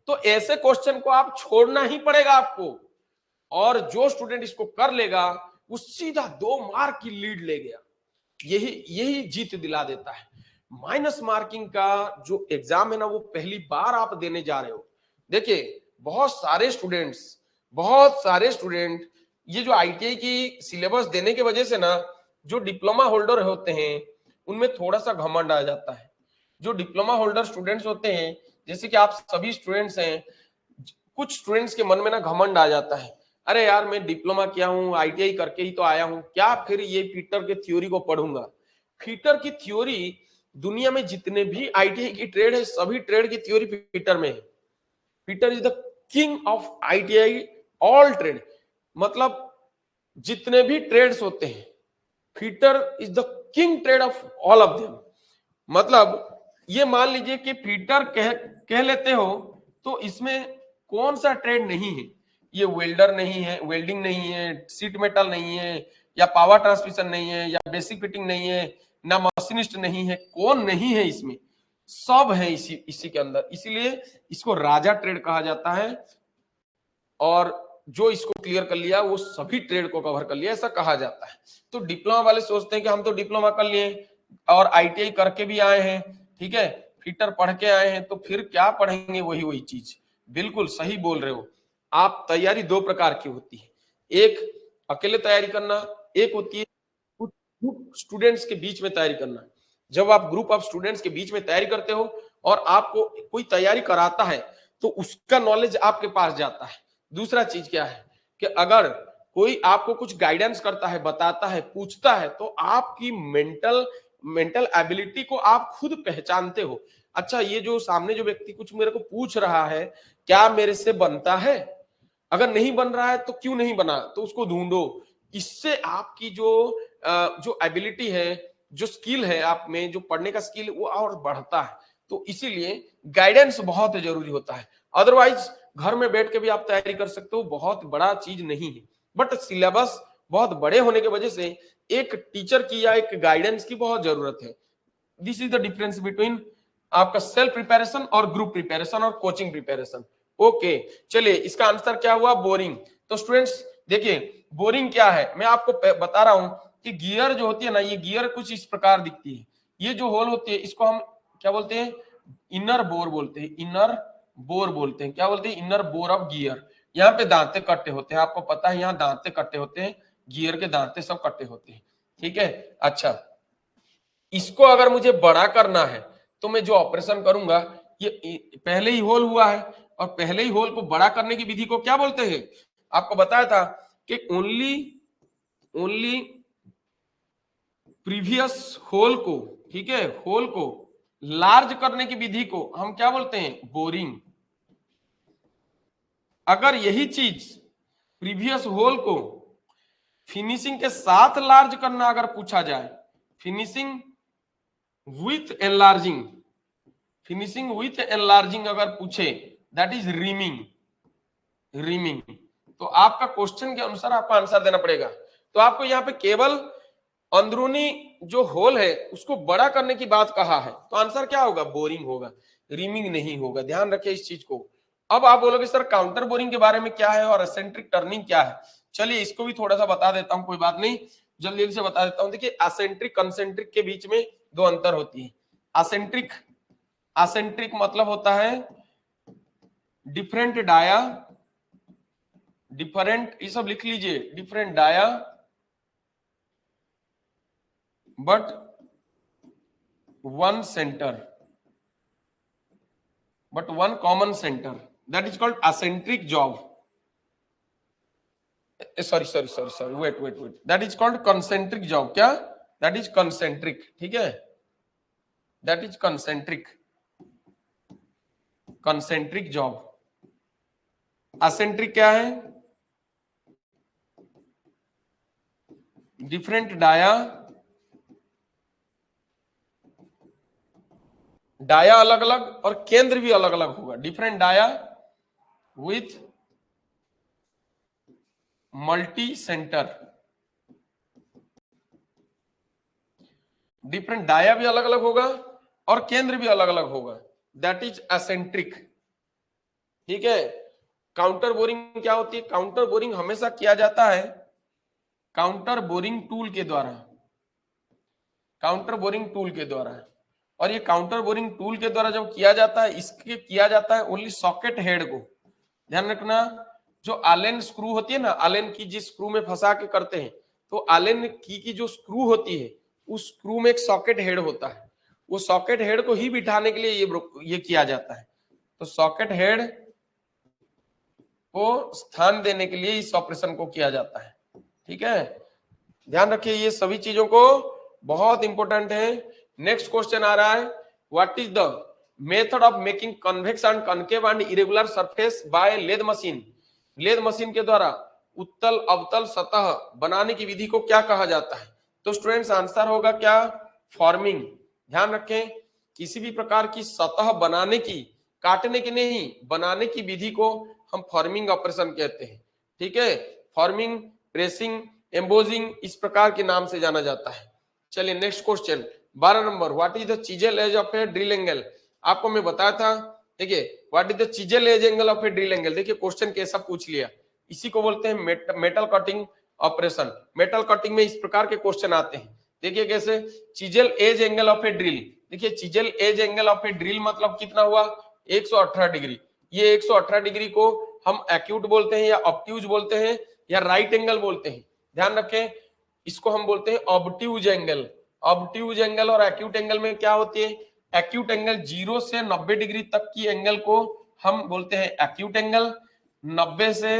तो ऐसे क्वेश्चन को आप छोड़ना ही पड़ेगा आपको। और जो स्टूडेंट इसको कर लेगा वो सीधा 2 मार्क की लीड ले गया, यही जीत दिला देता है। माइनस मार्किंग का जो एग्जाम है ना, वो पहली बार आप देने जा रहे हो। देखिए बहुत सारे स्टूडेंट ये जो आईटीआई की सिलेबस देने की वजह से ना, जो डिप्लोमा होल्डर होते हैं उनमें थोड़ा सा घमंड आ जाता है। जो डिप्लोमा होल्डर स्टूडेंट्स होते हैं, जैसे कि आप सभी स्टूडेंट्स हैं, कुछ स्टूडेंट्स के मन में ना घमंड आ जाता है, अरे यार मैं डिप्लोमा किया हूं, आईटीआई करके ही तो आया हूं, क्या फिर ये फीटर के थ्योरी को पढ़ूंगा। फीटर की थ्योरी, दुनिया में जितने भी आईटीआई की ट्रेड है, सभी ट्रेड की थ्योरी फीटर में है। Fitter is the king of ITI all trade, मतलब जितने भी ट्रेड्स होते हैं, fitter is the king trade off all of them. मतलब ये मान लीजिए कि फीटर कह लेते हो तो इसमें कौन सा ट्रेड नहीं है, ये वेल्डर नहीं है, वेल्डिंग नहीं है, सीट मेटल नहीं है, या पावर ट्रांसमिशन नहीं है, या बेसिक फिटिंग नहीं है, ना मशीनिस्ट नहीं है, कौन नहीं है इसमें, सब है इसी के अंदर। इसीलिए इसको राजा ट्रेड कहा जाता है, और जो इसको क्लियर कर लिया वो सभी ट्रेड को कवर कर लिया, ऐसा कहा जाता है। तो डिप्लोमा वाले सोचते हैं कि हम तो डिप्लोमा कर लिए और आईटीआई करके भी आए हैं, ठीक है, फिटर पढ़ के आए हैं, तो फिर क्या पढ़ेंगे, वही चीज। बिल्कुल सही बोल रहे हो आप। तैयारी दो प्रकार की होती है, एक अकेले तैयारी करना, एक होती है ग्रुप स्टूडेंट्स के बीच में तैयारी करना। जब आप ग्रुप ऑफ स्टूडेंट्स के बीच में तैयारी करते हो और आपको कोई तैयारी कराता है तो उसका नॉलेज आपके पास जाता है। दूसरा चीज क्या है कि अगर कोई आपको कुछ गाइडेंस करता है, बताता है, पूछता है, तो आपकी मेंटल एबिलिटी को आप खुद पहचानते हो। अच्छा, ये जो सामने जो व्यक्ति कुछ मेरे को पूछ रहा है, क्या मेरे से बनता है, अगर नहीं बन रहा है तो क्यों नहीं बना, तो उसको ढूंढो। इससे आपकी जो एबिलिटी है, जो स्किल है आप में, जो पढ़ने का स्किल, वो और बढ़ता है। तो इसीलिए गाइडेंस बहुत जरूरी होता है। अदरवाइज घर में बैठ के भी आप तैयारी कर सकते हो, बहुत बड़ा चीज नहीं है, बट सिलेबस बहुत बड़े होने की वजह से एक टीचर की या एक गाइडेंस की बहुत जरूरत है। This is the difference between आपका सेल्फ प्रिपरेशन और ग्रुप प्रिपरेशन और कोचिंग प्रिपरेशन। ओके, चलिए इसका आंसर क्या हुआ, बोरिंग। तो स्टूडेंट्स देखिए बोरिंग क्या है, मैं आपको बता रहा हूं कि गियर जो होती है ना, ये गियर कुछ इस प्रकार दिखती है। ये जो होल होती है इसको हम क्या बोलते हैं, इनर बोर बोलते हैं, इनर बोर बोलते हैं, क्या बोलते हैं, इनर बोर ऑफ गियर। यहाँ पे दांते कट्टे होते हैं, आपको पता है यहाँ दांते कट्टे होते हैं, गियर के दांते सब कट्टे होते हैं, ठीक है। अच्छा, इसको अगर मुझे बड़ा करना है तो मैं जो ऑपरेशन करूंगा, ये पहले ही होल हुआ है और पहले ही होल को बड़ा करने की विधि को क्या बोलते हैं, आपको बताया था कि ओनली प्रीवियस होल को, ठीक है, होल को लार्ज करने की विधि को हम क्या बोलते हैं, बोरिंग। अगर यही चीज प्रीवियस होल को फिनिशिंग के साथ लार्ज करना अगर पूछा जाए, finishing with enlarging, finishing with enlarging अगर पूछे, दैट इज रीमिंग, रीमिंग। तो आपका क्वेश्चन के अनुसार आपको आंसर देना पड़ेगा। तो आपको यहाँ पे केवल अंदरूनी जो होल है उसको बड़ा करने की बात कहा है, तो आंसर क्या होगा, बोरिंग होगा, रीमिंग नहीं होगा। ध्यान रखिए इस चीज को। अब आप बोलोगे सर काउंटर बोरिंग के बारे में क्या है और एसेंट्रिक टर्निंग क्या है, चलिए इसको भी थोड़ा सा बता देता हूं, कोई बात नहीं, जल्दी जल्दी से बता देता हूं। देखिए एसेंट्रिक कंसेंट्रिक के बीच में दो अंतर होती है। एसेंट्रिक, एसेंट्रिक मतलब होता है डिफरेंट डाया, डिफरेंट, ये सब लिख लीजिए, different dia but one centre, but one common center, that is called eccentric job. Sorry, wait, that is called concentric job. क्या, that is concentric, ठीक है, that is concentric, concentric job। eccentric क्या है, डिफरेंट डाया, डाया अलग अलग और केंद्र भी अलग अलग होगा, different dia with multi centre, different dia भी अलग अलग होगा और केंद्र भी अलग अलग होगा, दैट इज एसेंट्रिक, ठीक है। काउंटर बोरिंग क्या होती है, काउंटर बोरिंग हमेशा किया जाता है काउंटर बोरिंग टूल के द्वारा, काउंटर बोरिंग टूल के द्वारा। और ये काउंटर बोरिंग टूल के द्वारा जब किया जाता है, इसके किया जाता है ओनली सॉकेट हेड को। ध्यान रखना, जो आलेन स्क्रू होती है ना, आलेन की जिस स्क्रू में फंसा के करते हैं, तो आलेन की जो स्क्रू होती है उस स्क्रू में एक सॉकेट हेड होता है, वो सॉकेट हेड को ही बिठाने के लिए ये किया जाता है। तो सॉकेट हेड को स्थान देने के लिए इस ऑपरेशन को किया जाता है, ठीक है। ध्यान रखिए ये सभी चीजों को, बहुत इंपॉर्टेंट है। नेक्स्ट क्वेश्चन आ रहा है, what is the method of making convex and concave and irregular surface by lathe machine. Lathe machine के द्वारा उत्तल अवतल सतह बनाने की विधि को क्या कहा जाता है, तो स्टूडेंट्स आंसर होगा क्या, फॉर्मिंग। ध्यान रखें, किसी भी प्रकार की सतह बनाने की, काटने की नहीं, बनाने की विधि को हम फॉर्मिंग ऑपरेशन कहते हैं, ठीक है। फॉर्मिंग, प्रेसिंग, एम्बोजिंग, इस प्रकार के नाम से जाना जाता है। चलिए नेक्स्ट क्वेश्चन 12 नंबर, what is the chisel edge of a drill angle. आपको मैं बताया था, देखिए what is the chisel edge angle of a drill angle. देखिए क्वेश्चन कैसा पूछ लिया, इसी को बोलते हैं metal cutting operation. Metal cutting में इस प्रकार के क्वेश्चन आते हैं, देखिए कैसे, chisel edge angle of a drill. देखिए chisel edge angle of a drill मतलब कितना हुआ, 118 डिग्री। ये 118 डिग्री को हम एक्यूट बोलते हैं या ऑब्ट्यूज बोलते हैं या राइट एंगल बोलते हैं। ध्यान रखें, इसको हम बोलते हैं ऑब्ट्यूज एंगल। ऑब्ट्यूज एंगल और एक्यूट एंगल में क्या होती है, एक्यूट एंगल 0 से 90 डिग्री तक की एंगल को हम बोलते हैं एक्यूट एंगल, 90 से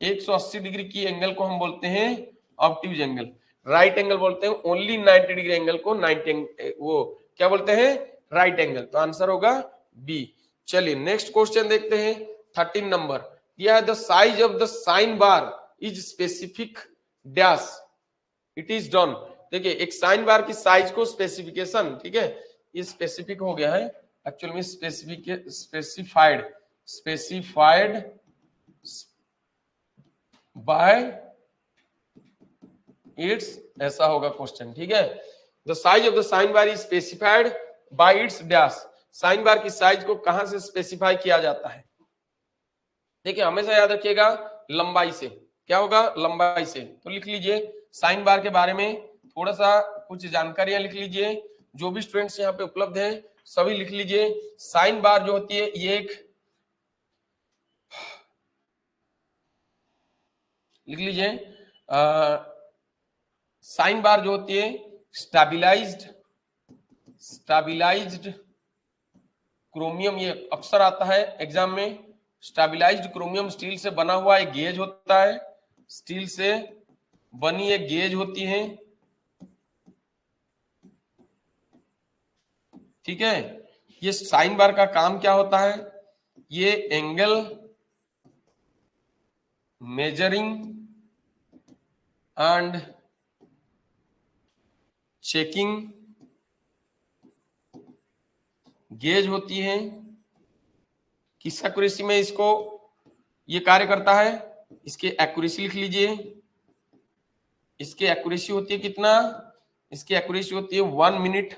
180 डिग्री की एंगल को हम बोलते हैं ऑब्ट्यूज एंगल। राइट एंगल बोलते हैं ओनली 90 डिग्री एंगल को, 90 वो क्या बोलते हैं, राइट एंगल। तो आंसर होगा बी। चलिए नेक्स्ट क्वेश्चन देखते हैं 13 नंबर, दिया है the size of the sine bar is specific dash it is done. देखिए एक साइन बार की साइज को स्पेसिफिकेशन, ठीक है, ये स्पेसिफिक हो गया है, एक्चुअल में स्पेसिफाइड बाय इट्स, ऐसा होगा क्वेश्चन, ठीक है। The size of the sine bar is specified by it's dash. Sine bar की साइज को कहां से स्पेसिफाई किया जाता है, देखिए हमेशा याद रखिएगा लंबाई से, क्या होगा, लंबाई से। तो लिख लीजिए साइन बार के बारे में थोड़ा सा कुछ जानकारियां लिख लीजिए, जो भी स्टूडेंट्स यहाँ पे उपलब्ध हैं सभी लिख लीजिए। साइन बार जो होती है ये एक लिख लीजिए। साइन बार जो होती है स्टेबलाइज्ड क्रोमियम, ये अक्सर आता है एग्जाम में। स्टेबलाइज्ड क्रोमियम स्टील से बना हुआ एक गेज होता है, स्टील से बनी एक गेज होती है, ठीक है। ये साइन बार का काम क्या होता है, ये angle measuring and checking gauge होती है। किस एक्यूरेसी में इसको ये कार्य करता है, इसकी एक्यूरेसी लिख लीजिए। इसकी एक्यूरेसी होती है कितना, इसकी एक्यूरेसी होती है 1 मिनट,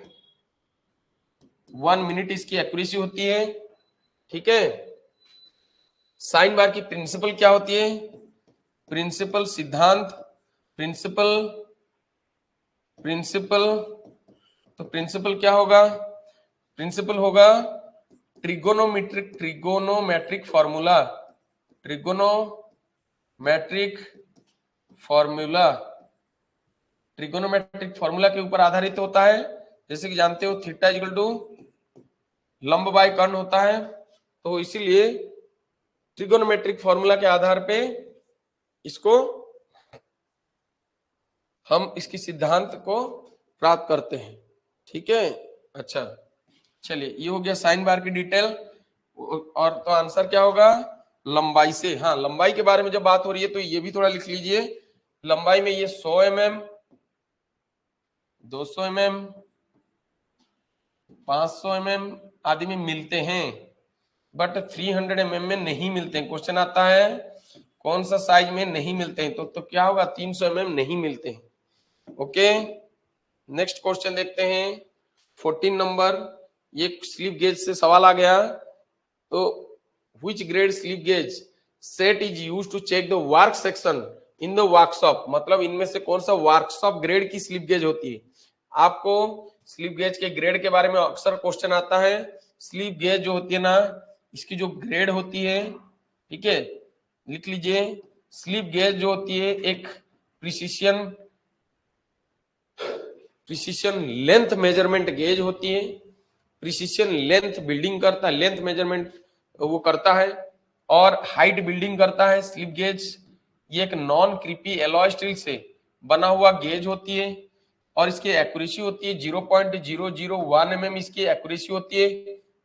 1 मिनट इसकी एक्यूरेसी होती है, ठीक है। साइन बार की प्रिंसिपल क्या होती है, प्रिंसिपल सिद्धांत, प्रिंसिपल तो प्रिंसिपल क्या होगा, प्रिंसिपल होगा ट्रिगोनोमेट्रिक फॉर्मूला, ट्रिगोनोमेट्रिक फॉर्मूला के ऊपर आधारित होता है। जैसे कि जानते हो थीटा इक्वल टू लंब बाय कर्ण होता है, तो इसीलिए ट्रिगोनोमेट्रिक फॉर्मूला के आधार पे इसको हम इसकी सिद्धांत को प्राप्त करते हैं, ठीक है। अच्छा चलिए, ये हो गया साइन बार की डिटेल। और तो आंसर क्या होगा, लंबाई से। हाँ, लंबाई के बारे में जब बात हो रही है तो ये भी थोड़ा लिख लीजिए। लंबाई में ये 100 mm, 200 mm, 500 mm आदि में मिलते हैं, बट 300 mm में नहीं मिलते हैं। क्वेश्चन आता है कौन सा साइज में नहीं मिलते हैं, तो क्या होगा, 300 mm नहीं मिलते हैं। ओके, नेक्स्ट क्वेश्चन देखते हैं 14 नंबर। ये स्लिप गेज से सवाल आ गया, तो which grade slip gauge set is used to check the work section in the workshop, मतलब इनमें से कौन सा वर्कशॉप ग्रेड की स्लिप गेज होती है। आपको स्लिप गेज के ग्रेड के बारे में अक्सर क्वेश्चन आता है। स्लिप गेज जो होती है ना, इसकी जो ग्रेड होती है, ठीक है, लिख लीजिए। स्लिप गेज जो होती है एक प्रिसिशन लेंथ मेजरमेंट गेज होती है। प्रिसिशन लेंथ बिल्डिंग करता है, लेंथ मेजरमेंट वो करता है, और हाइट बिल्डिंग करता है स्लिप गेज। ये एक नॉन क्रीपी एलॉय स्टील से बना हुआ गेज होती है, और इसकी एक्यूरेसी होती है 0.001 mm इसकी एक्यूरेसी होती है।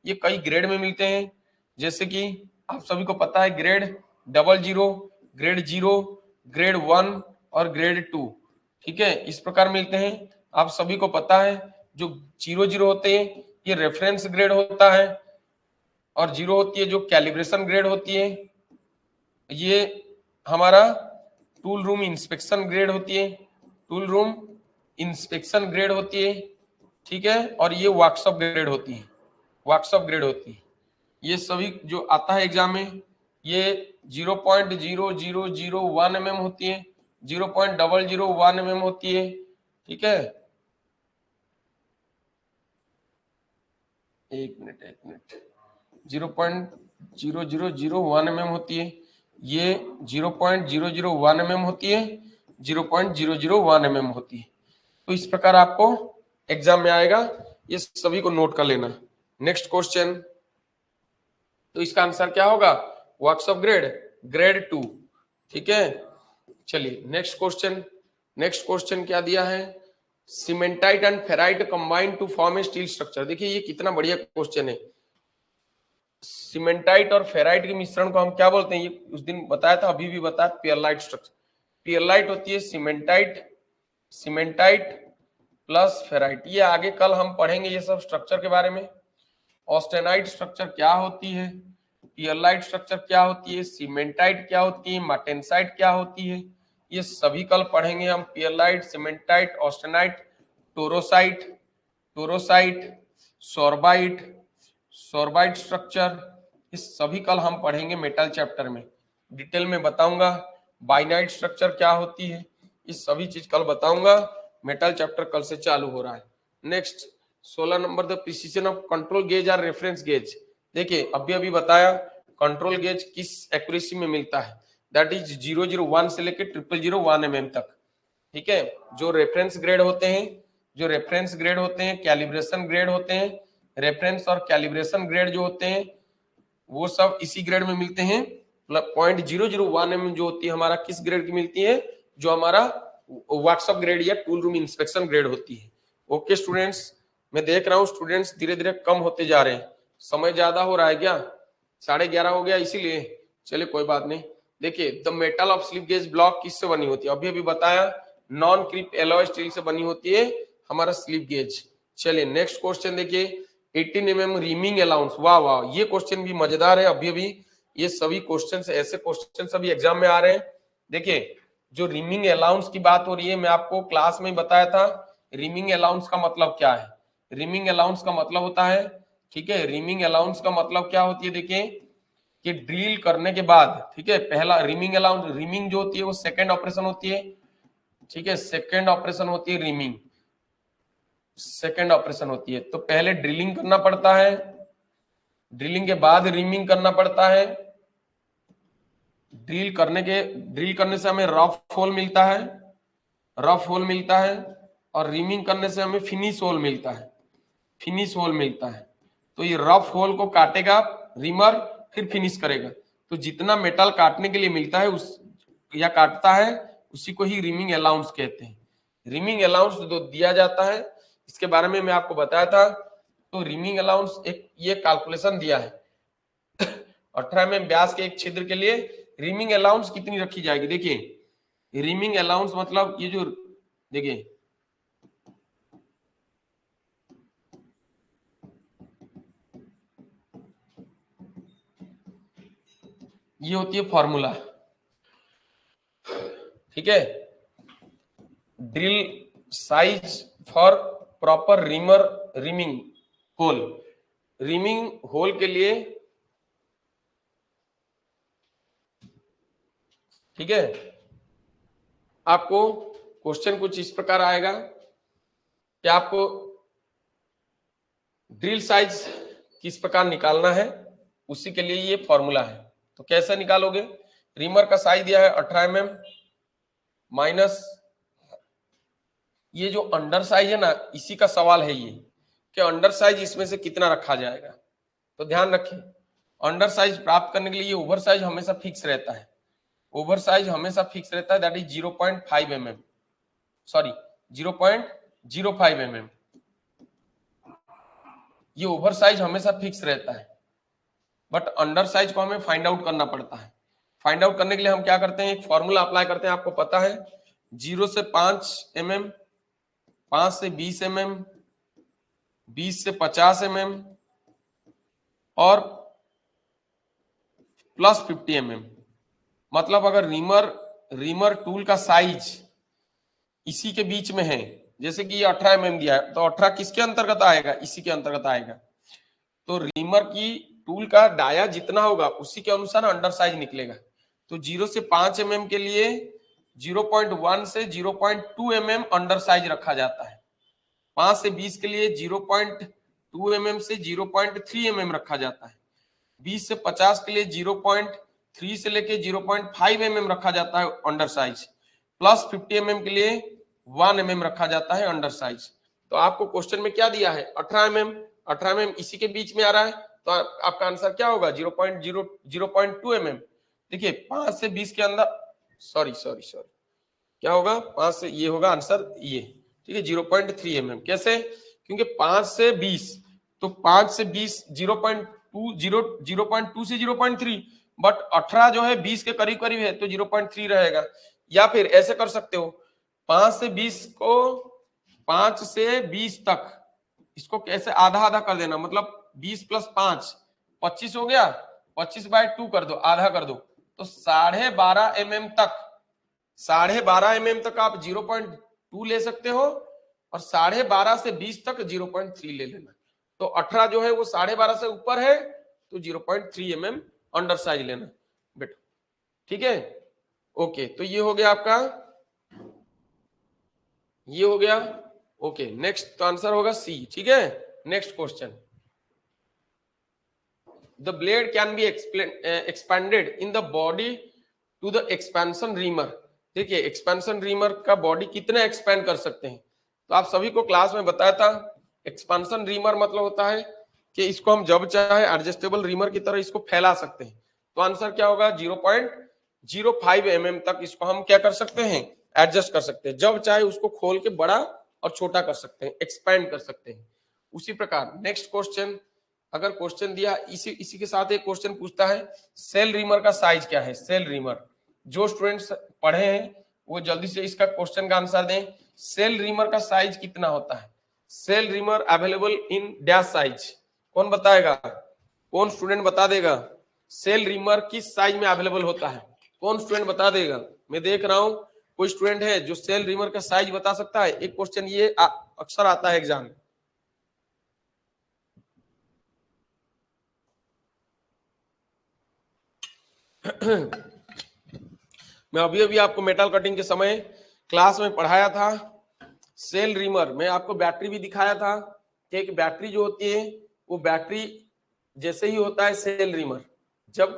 ये कई ग्रेड में मिलते हैं, जैसे कि आप सभी को पता है ग्रेड 00, ग्रेड 0, ग्रेड 1 और ग्रेड 2, ठीक है, इस प्रकार मिलते हैं। आप सभी को पता है जो 00 होते हैं ये रेफरेंस ग्रेड होता है, और 0 होती है जो कैलिब्रेशन ग्रेड होती है, ये हमारा टूल रूम इंस्पेक्शन ग्रेड होती है, टूल रूम इंस्पेक्शन ग्रेड होती है, ठीक है। और ये वर्कशॉप ग्रेड होती है, वर्कशॉप ग्रेड होती है। ये सभी जो आता है एग्जाम में, ये 0.0001 mm होती है, 0.001 mm होती है, ठीक है। एक मिनट 0.0001 mm होती है, ये 0.001 mm होती है, 0.001 mm होती है। तो इस प्रकार आपको एग्जाम में आएगा, ये सभी को नोट कर लेना। नेक्स्ट क्वेश्चन, तो इसका आंसर क्या होगा, वर्कशॉप ग्रेड, ग्रेड 2, ठीक है। चलिए नेक्स्ट क्वेश्चन क्या दिया है, cementite and ferrite combined to form a steel structure. देखिए ये कितना बढ़िया क्वेश्चन है। सीमेंटाइट और फेराइट के मिश्रण को हम क्या बोलते हैं, ये उस दिन बताया था, अभी भी बताया, पियरलाइट स्ट्रक्चर। पियरलाइट होती है सीमेंटाइट प्लस फेराइट। ये आगे कल हम पढ़ेंगे ये सब स्ट्रक्चर के बारे में। ऑस्टेनाइट स्ट्रक्चर क्या होती है, पियरलाइट स्ट्रक्चर क्या होती है, सीमेंटाइट क्या होती है, मार्टेंसाइट क्या होती है, ये सभी कल पढ़ेंगे हम। पियरलाइट, सीमेंटाइट, ऑस्टेनाइट, टोरोसाइट, सोरबाइट स्ट्रक्चर, ये सभी कल हम पढ़ेंगे मेटल चैप्टर में, डिटेल में बताऊंगा। बाइनाइट स्ट्रक्चर क्या होती है, ये सभी चीज कल बताऊंगा। मेटल चैप्टर कल से चालू हो रहा है। Next 16 number, the precision of control gauge और रेफरेंस गेज। देखिए अभी बताया कंट्रोल गेज किस एक्यूरेसी में मिलता है, दैट इज 001 से लेके 0001 mm तक। ठीक है, जो रेफरेंस ग्रेड होते हैं, जो रेफरेंस ग्रेड होते हैं, कैलिब्रेशन ग्रेड होते हैं, रेफरेंस और कैलिब्रेशन ग्रेड जो होते हैं वो सब इसी ग्रेड में मिलते हैं। 0.001 mm जो होती है हमारा किस ग्रेड की मिलती है, जो हमारा वर्कशॉप ग्रेड या टूल रूम इंस्पेक्शन ग्रेड होती है। ओके स्टूडेंट्स, मैं देख रहा हूँ स्टूडेंट्स धीरे धीरे कम होते जा रहे हैं। समय ज्यादा हो रहा है क्या? 11:30 हो गया इसीलिए। चलिए कोई बात नहीं। देखिए, the metal of slip gauge block किससे बनी होती है? अभी अभी बताया, नॉन क्रीप एलॉय स्टील से बनी होती है हमारा स्लिप गेज। चलिए नेक्स्ट क्वेश्चन देखिए, 18 mm रिमिंग अलाउंस। वाह वाह, ये क्वेश्चन भी मजेदार है। अभी अभी ये सभी क्वेश्चन, ऐसे क्वेश्चन सभी एग्जाम में आ रहे हैं। देखिए, जो रिमिंग अलाउंस की बात हो रही है, मैं आपको क्लास में बताया था रिमिंग अलाउंस का मतलब क्या है। रिमिंग अलाउंस का मतलब होता है, ठीक है, रिमिंग अलाउंस का मतलब क्या होती है, देखिए कि ड्रिल करने के बाद, ठीक है, पहला रिमिंग अलाउंस, रिमिंग जो होती है वो सेकेंड ऑपरेशन होती है। ठीक है, सेकेंड ऑपरेशन होती है रिमिंग, सेकेंड ऑपरेशन होती है। तो पहले ड्रिलिंग करना पड़ता है, ड्रिलिंग के बाद रिमिंग करना पड़ता है। ड्रिल करने से हमें रफ होल मिलता है, रफ होल मिलता है, और रिमिंग करने से हमें फिनिश होल मिलता है, फिनिश होल मिलता है। तो ये रफ होल को काटेगा रिमर, फिर फिनिश करेगा। तो जितना मेटल काटने के लिए मिलता है उस या काटता है, उसी को ही रिमिंग अलाउंस कहते हैं। रिमिंग अलाउंस जो दिया जाता है, इसके बारे में मैं आपको बताया था। तो रिमिंग अलाउंस एक ये कैलकुलेशन दिया है, 18 mm व्यास के एक छिद्र के लिए रिमिंग अलाउंस कितनी रखी जाएगी। देखिए, रिमिंग अलाउंस मतलब ये जो, देखिए ये होती है फॉर्मूला, ठीक है, drill size for proper reamer reaming hole. Reaming hole के लिए, ठीक है, आपको क्वेश्चन कुछ इस प्रकार आएगा कि आपको ड्रिल साइज किस प्रकार निकालना है, उसी के लिए ये फॉर्मूला है। तो कैसे निकालोगे? रिमर का साइज दिया है 18 mm माइनस ये जो अंडर साइज है ना, इसी का सवाल है ये कि अंडर साइज इसमें से कितना रखा जाएगा। तो ध्यान रखें, अंडर साइज प्राप्त करने के लिए ओवर साइज हमेशा फिक्स रहता है, ओवर साइज हमेशा फिक्स रहता है, that is 0.5 mm, sorry 0.05 mm। ये ओवर साइज हमेशा फिक्स रहता है, बट अंडर साइज को हमें फाइंड आउट करना पड़ता है। फाइंड आउट करने के लिए हम क्या करते हैं, एक फॉर्मूला अप्लाई करते हैं, आपको पता है 0 से 5 mm, 5 से 20 mm, 20 से 50 mm और प्लस 50 mm। मतलब अगर रिमर टूल का साइज इसी के बीच में है, जैसे कि ये 18 mm दिया है, तो 18 किसके अंतर्गत आएगा? इसी के अंतर्गत आएगा। तो रिमर की टूल का डाया जितना होगा उसी के अनुसार अंडर साइज निकलेगा। तो 0 से 5 mm के लिए 0.1 से 0.2 mm अंडर साइज रखा जाता है। 5 से 20 के लिए 0.2 mm से 0.3 mm रखा जाता है। 20 से 50 के लिए 0.3 से लेके 0.5 mm रखा जाता है अंडर साइज। प्लस 50 mm के लिए 1 mm रखा जाता है अंडर साइज। तो आपको क्वेश्चन में क्या दिया है? 18 mm, 18 mm इसी के बीच में आ रहा है, तो आपका आंसर क्या होगा? 0.2 mm। देखिए 5 से 20 के अंदर, सॉरी क्या होगा? 5 से, ये होगा आंसर ये, ठीक है, 0.3 mm। कैसे? क्योंकि 5 से 20, तो 5 से 20 0.2 से 0.3, बट 18 जो है 20 के करीब करीब है, तो 0.3 रहेगा। या फिर ऐसे कर सकते हो, 5 से 20 को, 5 से 20 तक इसको कैसे आधा आधा कर देना, मतलब 20 प्लस 5 25 हो गया, 25/2 कर दो, आधा कर दो, तो 12.5 mm तक, 12.5 mm तक आप 0.2 ले सकते हो, और 12.5 से 20 तक 0.3 ले लेना। तो 18 जो है वो 12.5 से ऊपर है, तो 0.3 mm अंडर साइज लेना बेटा, ठीक है। ओके, तो ये हो गया आपका, ये हो गया। ओके, नेक्स्ट तो आंसर होगा सी, ठीक है। Next question, the blade can be expanded in the body to the expansion reamer. देखिए एक्सपेंशन रीमर का बॉडी कितना एक्सपेंड कर सकते हैं, तो आप सभी को क्लास में बताया था एक्सपेंशन रीमर मतलब होता है कि इसको हम जब चाहे एडजस्टेबल रीमर की तरह इसको फैला सकते हैं। तो आंसर क्या होगा, 0.05 mm तक इसको हम क्या कर सकते हैं, एडजस्ट कर सकते हैं। जब चाहे उसको खोल के बड़ा और छोटा कर सकते हैं, एक्सपैंड कर सकते हैं। उसी प्रकार नेक्स्ट क्वेश्चन, अगर क्वेश्चन दिया इसी के साथ एक क्वेश्चन पूछता है सेल रीमर का साइज क्या है। सेल रीमर, जो स्टूडेंट्स पढ़े हैं वो जल्दी से इसका क्वेश्चन का आंसर दें। सेल रीमर का साइज कितना होता है? Shell reamer available in dash size, कौन बताएगा, कौन स्टूडेंट बता देगा सेल रीमर किस साइज में अवेलेबल होता है? कौन स्टूडेंट बता देगा? मैं देख रहा हूं कोई स्टूडेंट है जो सेल रीमर का साइज बता सकता है? एक क्वेश्चन ये अक्सर आता है एग्जाम में। मैं अभी अभी आपको मेटल कटिंग के समय क्लास में पढ़ाया था सेल रीमर में, आपको बैटरी भी दिखाया था कि एक बैटरी जो होती है वो बैटरी जैसे ही होता है सेल रीमर। जब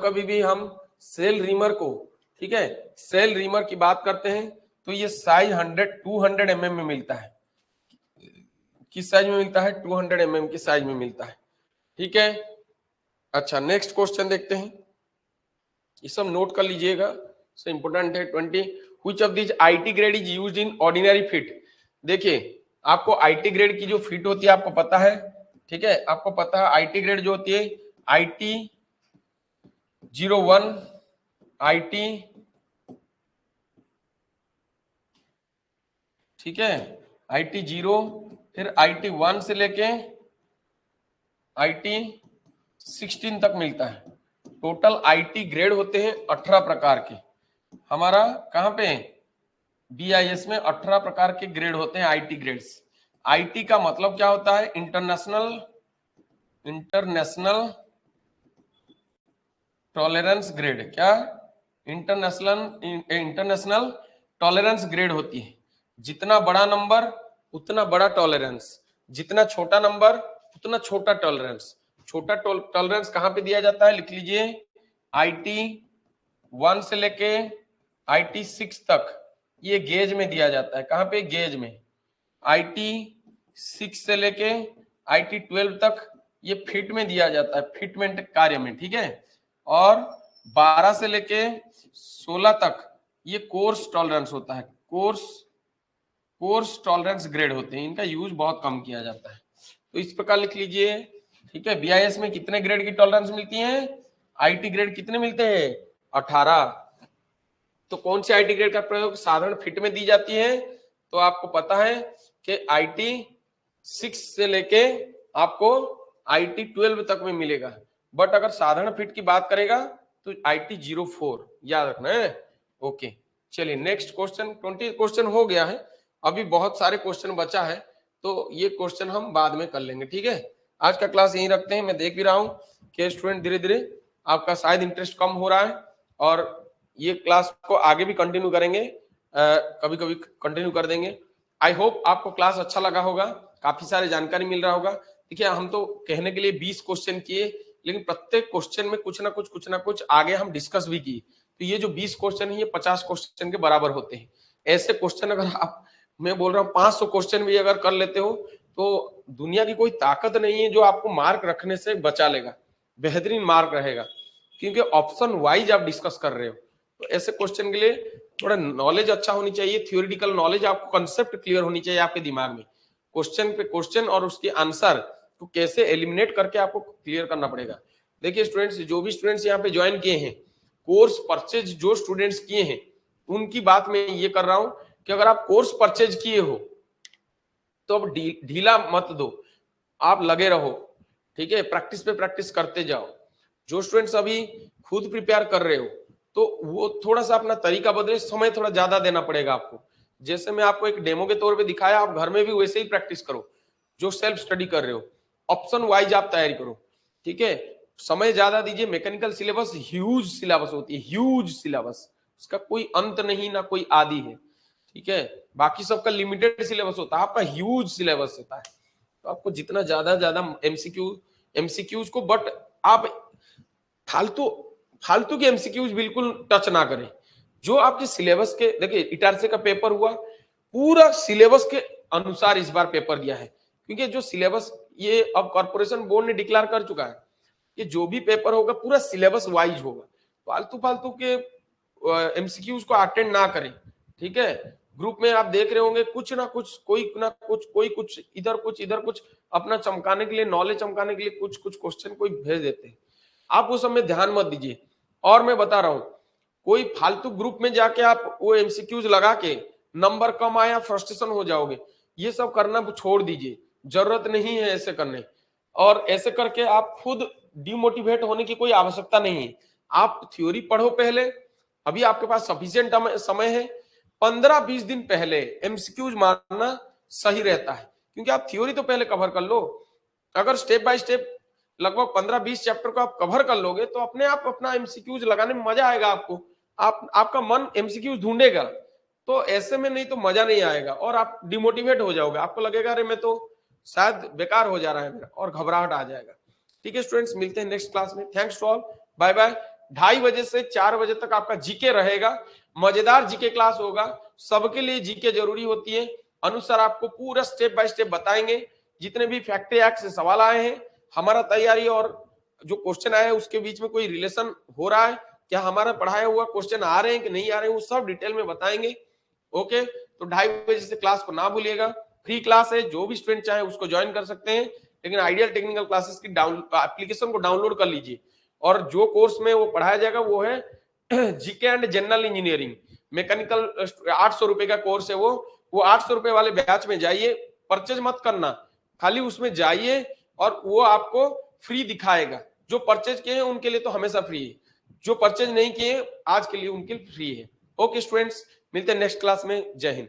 कभी भी हम सेल रीमर को, ठीक है, सेल रीमर की बात करते हैं तो ये साइज 200 mm में मिलता है। किस साइज में मिलता है? 200 mm की साइज में मिलता है, ठीक है। अच्छा नेक्स्ट क्वेश्चन देखते हैं, ये सब नोट कर लीजिएगा, से इंपोर्टेंट है। 20 which of this IT grade is used in ordinary fit. देखिए आपको आईटी ग्रेड की जो फिट होती है आपको पता है, ठीक है, आपको पता है आईटी ग्रेड जो होती है IT 01, IT, ठीक है, IT 0, फिर IT 1 से लेके IT 16 तक मिलता है। टोटल IT ग्रेड होते हैं 18 प्रकार के। हमारा कहां पे BIS में 18 प्रकार के ग्रेड होते हैं IT ग्रेड्स। IT का मतलब क्या होता है? International tolerance grade. क्या? इंटरनेशनल टॉलरेंस ग्रेड होती है। जितना बड़ा नंबर उतना बड़ा टॉलरेंस, जितना छोटा नंबर उतना छोटा टॉलरेंस। छोटा टॉलरेंस कहां पे दिया जाता है? लिख लीजिए, IT 1 से लेके IT 6 तक ये गेज में दिया जाता है। कहां पे? गेज में। IT 6 से लेके IT 12 तक ये फिट में दिया जाता है, फिटमेंट कार्य में, ठीक है। और 12 से लेके 16 तक ये कोर्स टॉलरेंस होता है। कोर्स टॉलरेंस ग्रेड होते हैं, इनका यूज बहुत कम किया जाता है। तो इस प्रकार लिख लीजिए, ठीक है। BIS में कितने ग्रेड की टॉलरेंस मिलती है? IT ग्रेड कितने मिलते हैं? 18। तो कौन से IT ग्रेड का प्रयोग साधारण फिट में दी जाती है? तो आपको पता है कि IT 6 से लेके आपको IT 12 तक में मिलेगा। बट अगर साधारण फिट की बात करेगा तो IT 04 याद रखना है। ओके चलिए नेक्स्ट क्वेश्चन। 20 क्वेश्चन हो गया है, अभी बहुत सारे क्वेश्चन बचा है, तो ये क्वेश्चन हम बाद में कर लेंगे, ठीक है। आज का क्लास यहीं रखते हैं। मैं देख भी रहा हूँ कि स्टूडेंट धीरे धीरे आपका शायद इंटरेस्ट कम हो रहा है, और ये क्लास को आगे भी कंटिन्यू करेंगे, कभी कभी कंटिन्यू कर देंगे। आई होप आपको क्लास अच्छा लगा होगा, काफी सारी जानकारी मिल रहा होगा। देखिए हम तो कहने के लिए 20 क्वेश्चन किए, लेकिन प्रत्येक क्वेश्चन में कुछ ना कुछ आगे हम डिस्कस भी किए। तो ये जो 20 क्वेश्चन है ये 50 क्वेश्चन के बराबर होते हैं। ऐसे क्वेश्चन अगर आप, मैं बोल रहा हूँ 500 क्वेश्चन भी अगर कर लेते हो तो दुनिया की कोई ताकत नहीं है जो आपको मार्क रखने से बचा लेगा, बेहतरीन मार्क रहेगा, क्योंकि ऑप्शन वाइज आप डिस्कस कर रहे हो। तो ऐसे क्वेश्चन के लिए थोड़ा नॉलेज अच्छा होनी चाहिए, थियोरिटिकल नॉलेज, आपको कंसेप्ट क्लियर होनी चाहिए आपके दिमाग में। क्वेश्चन पे क्वेश्चन और उसके आंसर को कैसे एलिमिनेट करके आपको क्लियर करना पड़ेगा। देखिए स्टूडेंट्स, जो भी स्टूडेंट्स यहाँ पे ज्वाइन किए हैं, कोर्स परचेज जो स्टूडेंट्स किए हैं उनकी बात मैं ये कर रहा हूं कि अगर आप कोर्स परचेज किए हो तो अब ढीला मत दो, आप लगे रहो, ठीक है, प्रैक्टिस पे प्रैक्टिस करते जाओ। जो स्टूडेंट्स अभी खुद प्रिपेयर कर रहे हो तो वो थोड़ा सा अपना तरीका बदले, समय थोड़ा ज्यादा देना पड़ेगा आपको। जैसे मैं आपको एक डेमो के तौर पे दिखाया, आप घर में भी वैसे ही प्रैक्टिस करो। जो सेल्फ स्टडी कर रहे हो ऑप्शन वाइज आप तैयारी करो, ठीक है। समय ज्यादा दीजिए। मैकेनिकल सिलेबस ह्यूज सिलेबस होती है, ह्यूज सिलेबस, इसका कोई अंत नहीं ना कोई आदि है, ठीक है। बाकी सबका लिमिटेड सिलेबस होता है, आपका ह्यूज सिलेबस होता है। तो आपको जितना ज्यादा एमसीक्यूज को, बट आप फालतू फालतू के एमसीक्यूज बिल्कुल टच ना करें। जो आपके सिलेबस के, देखिए इटारसी का पेपर हुआ, पूरा सिलेबस के अनुसार इस बार पेपर गया है, क्योंकि जो सिलेबस ये अब कॉर्पोरेशन बोर्ड ने डिक्लेयर कर चुका है कि जो भी पेपर होगा पूरा सिलेबस वाइज होगा। फालतू फालतू के एमसीक्यूज को अटेंड ना करें, ठीक है। ग्रुप में आप देख रहे होंगे कुछ ना कुछ, कोई कुछ इधर कुछ अपना चमकाने के लिए, नॉलेज चमकाने के लिए कुछ क्वेश्चन कोई भेज देते हैं। आप उस समय ध्यान मत दीजिए। और मैं बता रहा हूं, कोई फालतू ग्रुप में जाके आप वो एमसीक्यूज लगा के नंबर कम आया फ्रस्ट्रेशन हो जाओगे, ये सब करना छोड़ दीजिए, जरूरत नहीं है ऐसे करने। और ऐसे करके आप खुद डिमोटिवेट होने की कोई आवश्यकता नहीं है। आप थ्योरी पढ़ो पहले, अभी आपके पास सफिशिएंट समय है। 15-20 दिन पहले एमसीक्यूज मारना सही रहता है, क्योंकि आप थ्योरी तो पहले कवर कर लो। अगर स्टेप बाय स्टेप लगभग 15-20 चैप्टर को आप कवर कर लोगे तो अपने आप अपना एमसीक्यूज लगाने में मजा आएगा आपको। आपका मन एमसीक्यूज ढूंढेगा, तो ऐसे में नहीं तो मजा नहीं आएगा और आप डिमोटिवेट हो जाओगे। आपको लगेगा अरे मैं तो शायद बेकार हो जा रहा है मेरा, और घबराहट आ जाएगा। ठीक है स्टूडेंट्स, मिलते हैं नेक्स्ट क्लास में। Thanks to all, bye bye. 2:30 बजे से 4 बजे तक आपका जीके रहेगा, मजेदार जीके क्लास होगा। सबके लिए जीके जरूरी होती है। अनुसार आपको पूरा स्टेप बाय स्टेप बताएंगे। जितने भी फैक्ट्री एक्ट से सवाल आए हैं, हमारा तैयारी और जो क्वेश्चन आए हैं उसके बीच में कोई रिलेशन हो रहा है क्या, हमारा पढ़ाया हुआ क्वेश्चन आ रहे हैं कि नहीं आ रहे हैं, वो सब डिटेल में बताएंगे। ओके, तो 2:30 बजे से क्लास को ना भूलिएगा। फ्री क्लास है, जो भी स्टूडेंट चाहे उसको ज्वाइन कर सकते हैं, लेकिन आइडियल टेक्निकल क्लासेस की एप्लीकेशन को डाउनलोड कर लीजिए। और जो कोर्स में वो पढ़ाया जाएगा वो है GK and general engineering mechanical. 800 रुपए का कोर्स है वो 800 रुपए वाले बैच में जाइए, परचेज मत करना, खाली उसमें जाइए और वो आपको फ्री दिखाएगा। जो परचेज किए हैं उनके लिए तो हमेशा फ्री है, जो परचेज नहीं किए आज के लिए उनके लिए फ्री है। ओके स्टूडेंट्स, मिलते हैं नेक्स्ट क्लास में। जय हिंद।